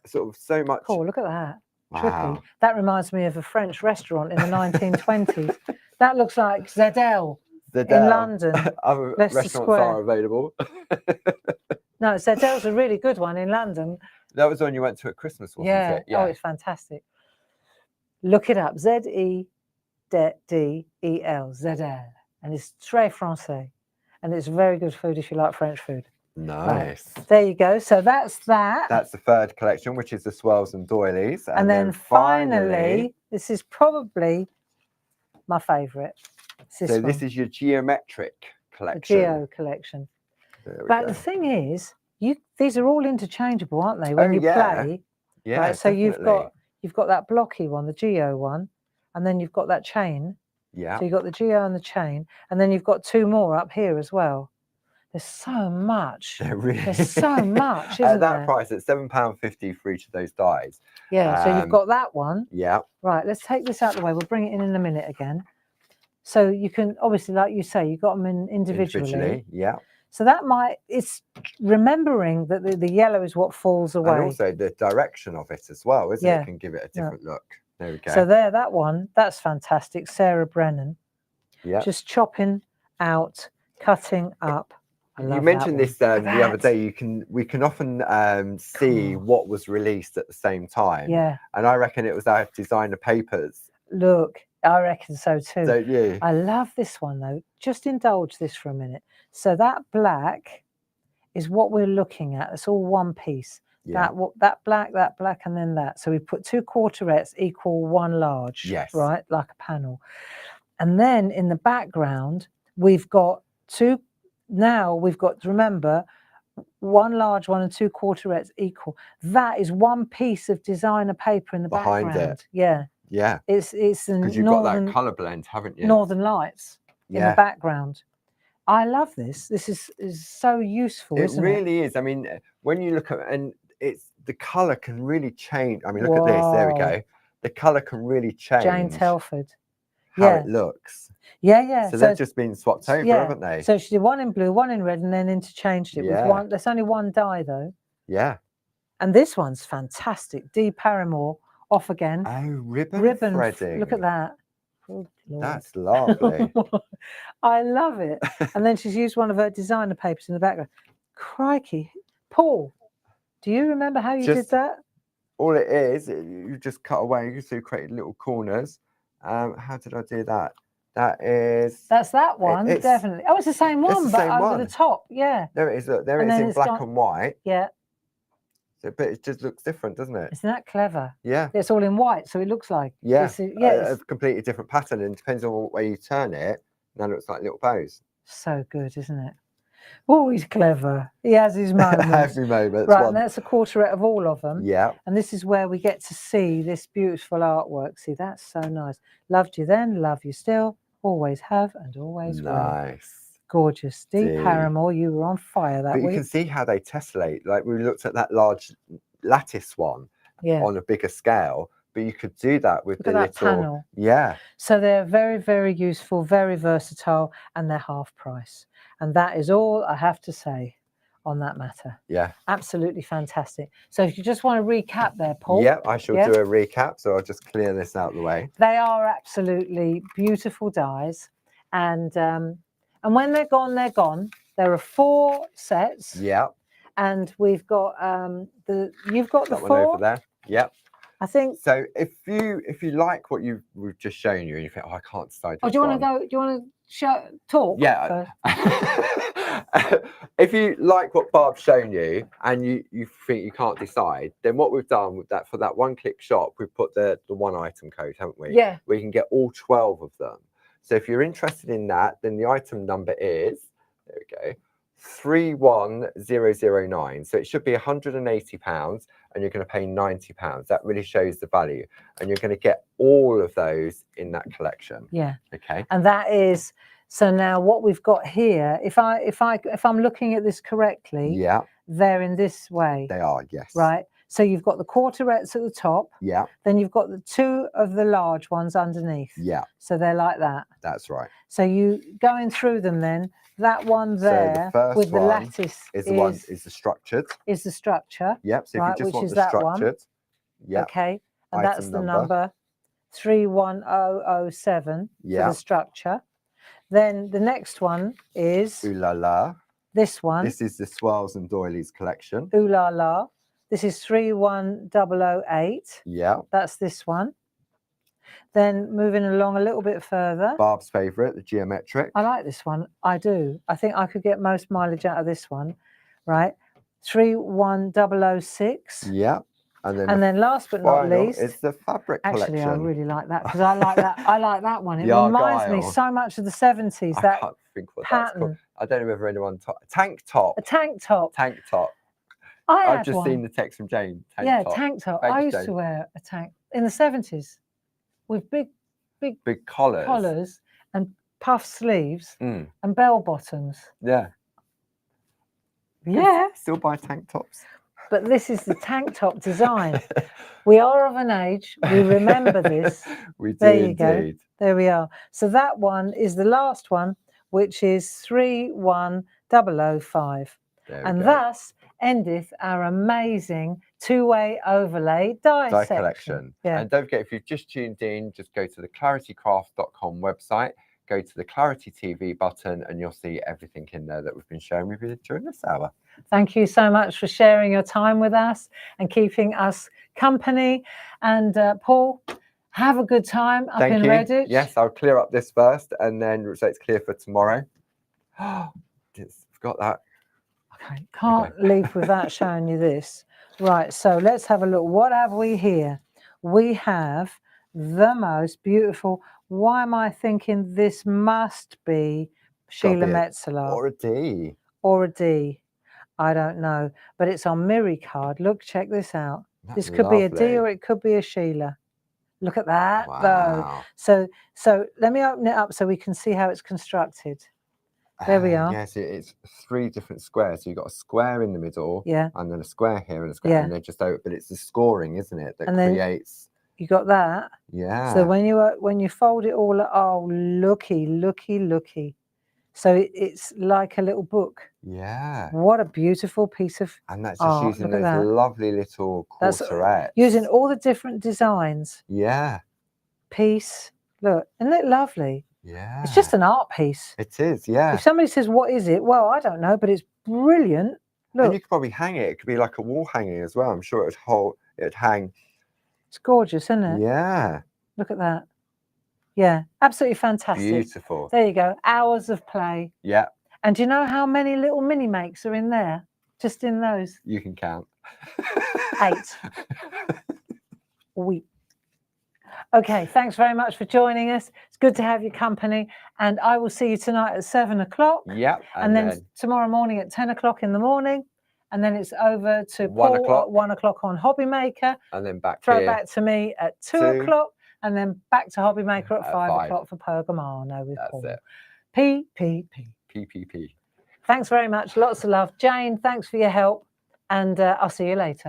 Speaker 2: Sort of so much.
Speaker 1: Cool. Look at that. Trippy.
Speaker 2: Wow.
Speaker 1: That reminds me of a French restaurant in the 1920s. That looks like Zedel
Speaker 2: The
Speaker 1: in London.
Speaker 2: Other
Speaker 1: Leicester
Speaker 2: restaurants
Speaker 1: Square.
Speaker 2: are available.
Speaker 1: No, Zedel's a really good one in London.
Speaker 2: That was the one you went to at Christmas, wasn't
Speaker 1: Yeah.
Speaker 2: it? Yeah.
Speaker 1: Oh, it's fantastic. Look it up. Zedel. Zedel. And it's très français. And it's very good food if you like French food.
Speaker 2: Nice.
Speaker 1: There you go. So that's that.
Speaker 2: That's the third collection, which is the swirls and doilies.
Speaker 1: and then finally, this is probably my favourite.
Speaker 2: This is your geometric
Speaker 1: the
Speaker 2: collection.
Speaker 1: Geo collection.
Speaker 2: There we
Speaker 1: But
Speaker 2: go.
Speaker 1: the thing is, these are all interchangeable, aren't they? When
Speaker 2: Oh,
Speaker 1: you
Speaker 2: yeah.
Speaker 1: play,
Speaker 2: Yeah.
Speaker 1: right? So
Speaker 2: definitely.
Speaker 1: you've got that blocky one, the Geo one, and then you've got that chain.
Speaker 2: Yeah.
Speaker 1: So you've got the Geo and the chain, and then you've got 2 more up here as well. There's so much. There's so much, isn't
Speaker 2: At that
Speaker 1: there?
Speaker 2: price, it's £7.50 for each of those dies.
Speaker 1: Yeah. So you've
Speaker 2: Um,
Speaker 1: got that one.
Speaker 2: Yeah.
Speaker 1: Right. Let's take this out of the way. We'll bring it in a minute again. So you can obviously, like you say, you got them in individually.
Speaker 2: Yeah.
Speaker 1: So it's remembering that the yellow is what falls away.
Speaker 2: And also the direction of it as well, isn't
Speaker 1: Yeah.
Speaker 2: it? Can give it a different look. There we go.
Speaker 1: So that one, that's fantastic. Sarah Brennan,
Speaker 2: yeah.
Speaker 1: just chopping out, cutting up. I love
Speaker 2: You mentioned
Speaker 1: that
Speaker 2: this the
Speaker 1: one. Look at
Speaker 2: other
Speaker 1: that.
Speaker 2: day. We can often see
Speaker 1: Cool.
Speaker 2: what was released at the same time.
Speaker 1: Yeah.
Speaker 2: And I reckon it was our designer papers.
Speaker 1: Look, I reckon so too.
Speaker 2: Don't you?
Speaker 1: I love this one though. Just indulge this for a minute. So that black is what we're looking at. It's all one piece.
Speaker 2: Yeah.
Speaker 1: That black, and then that. So we put 2 quarterets equal 1 large.
Speaker 2: Yes.
Speaker 1: Right, like a panel. And then in the background, we've got 2. Now we've got to remember 1 large one and 2 quarterets equal. That is 1 piece of designer paper in the
Speaker 2: Behind it.
Speaker 1: background. Yeah.
Speaker 2: Yeah.
Speaker 1: It's
Speaker 2: Because you've got that colour blend, haven't you?
Speaker 1: Northern Lights in
Speaker 2: Yeah.
Speaker 1: the background. I love this. This is so useful,
Speaker 2: It
Speaker 1: isn't
Speaker 2: really is. I mean, when you look at and it's the colour can really change. I mean, look at this. There we
Speaker 1: Whoa.
Speaker 2: go. The colour can really change
Speaker 1: Jane Telford.
Speaker 2: how
Speaker 1: Yeah.
Speaker 2: it looks.
Speaker 1: Yeah.
Speaker 2: So they've just been swapped over, haven't they?
Speaker 1: So she did one in blue, one in red, and then interchanged it with one. There's only one die though.
Speaker 2: Yeah.
Speaker 1: And this one's fantastic. D. Paramore, off again.
Speaker 2: Oh, ribbon threading.
Speaker 1: Look at that. Oh,
Speaker 2: that's lovely.
Speaker 1: I love it. And then she's used one of her designer papers in the background. Crikey. Paul, do you remember how you did that?
Speaker 2: All it is, you just cut away, so you created little corners. How did I do that? That's
Speaker 1: that one, definitely. Oh, it's the same one, but over the top. Yeah.
Speaker 2: There it is. Look, there it is in black and white.
Speaker 1: Yeah.
Speaker 2: So, but it just looks different, doesn't it?
Speaker 1: Isn't that clever?
Speaker 2: Yeah.
Speaker 1: It's all in white, so it looks like
Speaker 2: it's a completely different pattern, and depends on what way you turn it. Now it looks like little bows.
Speaker 1: So good, isn't it? Oh, he's clever. He has his moments.
Speaker 2: Every moment.
Speaker 1: Right, and that's a quarterette of all of them.
Speaker 2: Yeah.
Speaker 1: And this is where we get to see this beautiful artwork. See, that's so nice. Loved you then, love you still, always have and always will.
Speaker 2: Nice.
Speaker 1: Gorgeous. D. Paramore, you were on fire that week.
Speaker 2: But you can see how they tessellate. Like we looked at that large lattice one on a bigger scale. But you could do that with the little
Speaker 1: panel.
Speaker 2: Yeah.
Speaker 1: So they're very, very useful, very versatile, and they're half price. And that is all I have to say on that matter.
Speaker 2: Yeah.
Speaker 1: Absolutely fantastic. So if you just want to recap there, Paul.
Speaker 2: Yeah, I shall do a recap. So I'll just clear this out of the way.
Speaker 1: They are absolutely beautiful dies. And when they're gone, they're gone. There are 4 sets.
Speaker 2: Yeah.
Speaker 1: And we've got you've got
Speaker 2: that
Speaker 1: the 4
Speaker 2: one over there. Yep.
Speaker 1: I think
Speaker 2: so. If you like what we've just shown you, and you think, oh, I can't decide.
Speaker 1: Oh, do you want to go? Do you want to talk?
Speaker 2: Yeah. If you like what Barb's shown you, and you think you can't decide, then what we've done with that, for that one-click shop, we've put the one item code, haven't we?
Speaker 1: Yeah.
Speaker 2: We can get all 12 of them. So if you're interested in that, then the item number is, there we go, 31009. So it should be £180, and you're going to pay £90. That really shows the value, and you're going to get all of those in that collection.
Speaker 1: Yeah.
Speaker 2: Okay.
Speaker 1: And that is, so now what we've got here, if I'm looking at this correctly,
Speaker 2: yeah,
Speaker 1: they're in this way.
Speaker 2: They are, yes.
Speaker 1: Right. So you've got the quarterettes at the top.
Speaker 2: Yeah.
Speaker 1: Then you've got the 2 of the large ones underneath.
Speaker 2: Yeah.
Speaker 1: So they're like that.
Speaker 2: That's right.
Speaker 1: So you going through them then, that one there,
Speaker 2: so the first
Speaker 1: with the
Speaker 2: one
Speaker 1: lattice
Speaker 2: is the structured.
Speaker 1: Is the structure.
Speaker 2: Yep. So
Speaker 1: right,
Speaker 2: if you just
Speaker 1: which
Speaker 2: want
Speaker 1: is
Speaker 2: the
Speaker 1: that
Speaker 2: structured.
Speaker 1: Yeah. Okay. And that's the number 31007 for the structure. Then the next one is
Speaker 2: Ooh La La.
Speaker 1: This one.
Speaker 2: This is the Swirls and Doilies collection.
Speaker 1: Ooh La La. This is 31008.
Speaker 2: Yeah.
Speaker 1: That's this one. Then moving along a little bit further.
Speaker 2: Barb's favourite, the geometric.
Speaker 1: I like this one. I do. I think I could get most mileage out of this one. Right. 31006.
Speaker 2: Yeah. And
Speaker 1: then last but not least,
Speaker 2: it's the fabric collection.
Speaker 1: Actually, I really like that because I like that. I like that one. It reminds me so much of the 70s.
Speaker 2: I can't think what that's called. I don't know whether anyone tank top.
Speaker 1: A tank top.
Speaker 2: Tank top.
Speaker 1: I've
Speaker 2: just seen the text from Jane.
Speaker 1: Tank top.
Speaker 2: Thanks,
Speaker 1: I used to wear a tank in the 70s with big collars and puff sleeves and bell bottoms.
Speaker 2: Yeah.
Speaker 1: Yeah.
Speaker 2: Still buy tank tops.
Speaker 1: But this is the tank top design. We are of an age. We remember this.
Speaker 2: We do
Speaker 1: there you
Speaker 2: indeed.
Speaker 1: Go. There we are. So that one is the last one, which is 31005. And thus endeth our amazing 2-way overlay die
Speaker 2: collection.
Speaker 1: Yeah.
Speaker 2: And don't forget, if you've just tuned in, just go to the claritycraft.com website, go to the Clarity TV button, and you'll see everything in there that we've been sharing with you during this hour.
Speaker 1: Thank you so much for sharing your time with us and keeping us company. And Paul, have a good time up in Redditch.
Speaker 2: Yes, I'll clear up this first, and then so it's clear for tomorrow. Forgot that.
Speaker 1: Okay, can't leave without showing you this. Right, so let's have a look. What have we here? We have the most beautiful. Why am I thinking this must be Sheila Metzeler?
Speaker 2: Or a D.
Speaker 1: Or a D. I don't know. But it's on Miri card. Look, check this out. This could be a D or it could be a Sheila. Look at that, though. So let me open it up so we can see how it's constructed. There we are.
Speaker 2: Yes, it's 3 different squares. So you've got a square in the middle, and then a square here and a square, and they're just over. But it's the scoring, isn't it, that creates
Speaker 1: You got that?
Speaker 2: Yeah.
Speaker 1: So when you fold it all, oh, looky. So it's like a little book.
Speaker 2: Yeah.
Speaker 1: What a beautiful piece of
Speaker 2: And that's just using
Speaker 1: look at
Speaker 2: those
Speaker 1: that.
Speaker 2: lovely little
Speaker 1: That's
Speaker 2: quarterets.
Speaker 1: using all the different designs.
Speaker 2: Yeah.
Speaker 1: Piece. Look, isn't it lovely?
Speaker 2: Yeah.
Speaker 1: It's just an art piece.
Speaker 2: It is, yeah.
Speaker 1: If somebody says, what is it? Well, I don't know, but it's brilliant. Look.
Speaker 2: And you could probably hang it. It could be like a wall hanging as well. I'm sure it'd hang.
Speaker 1: It's gorgeous, isn't it?
Speaker 2: Yeah.
Speaker 1: Look at that. Yeah, absolutely fantastic.
Speaker 2: Beautiful.
Speaker 1: There you go. Hours of play.
Speaker 2: Yeah.
Speaker 1: And do you know how many little mini makes are in there? Just in those?
Speaker 2: You can count.
Speaker 1: 8. Okay, thanks very much for joining us. It's good to have your company. And I will see you tonight at 7 o'clock.
Speaker 2: Yep.
Speaker 1: And then tomorrow morning at 10 o'clock in the morning. And then it's over to
Speaker 2: 1
Speaker 1: Paul
Speaker 2: o'clock.
Speaker 1: at 1 o'clock on Hobby Maker.
Speaker 2: And then back
Speaker 1: Throw
Speaker 2: here.
Speaker 1: it back to me at 2
Speaker 2: 2.
Speaker 1: o'clock. And then back to Hobby Maker at 5
Speaker 2: 5.
Speaker 1: o'clock for Pergamano with
Speaker 2: That's
Speaker 1: Paul.
Speaker 2: it.
Speaker 1: PPP.
Speaker 2: PPP.
Speaker 1: Thanks very much. Lots of love. Jane, thanks for your help. And I'll see you later.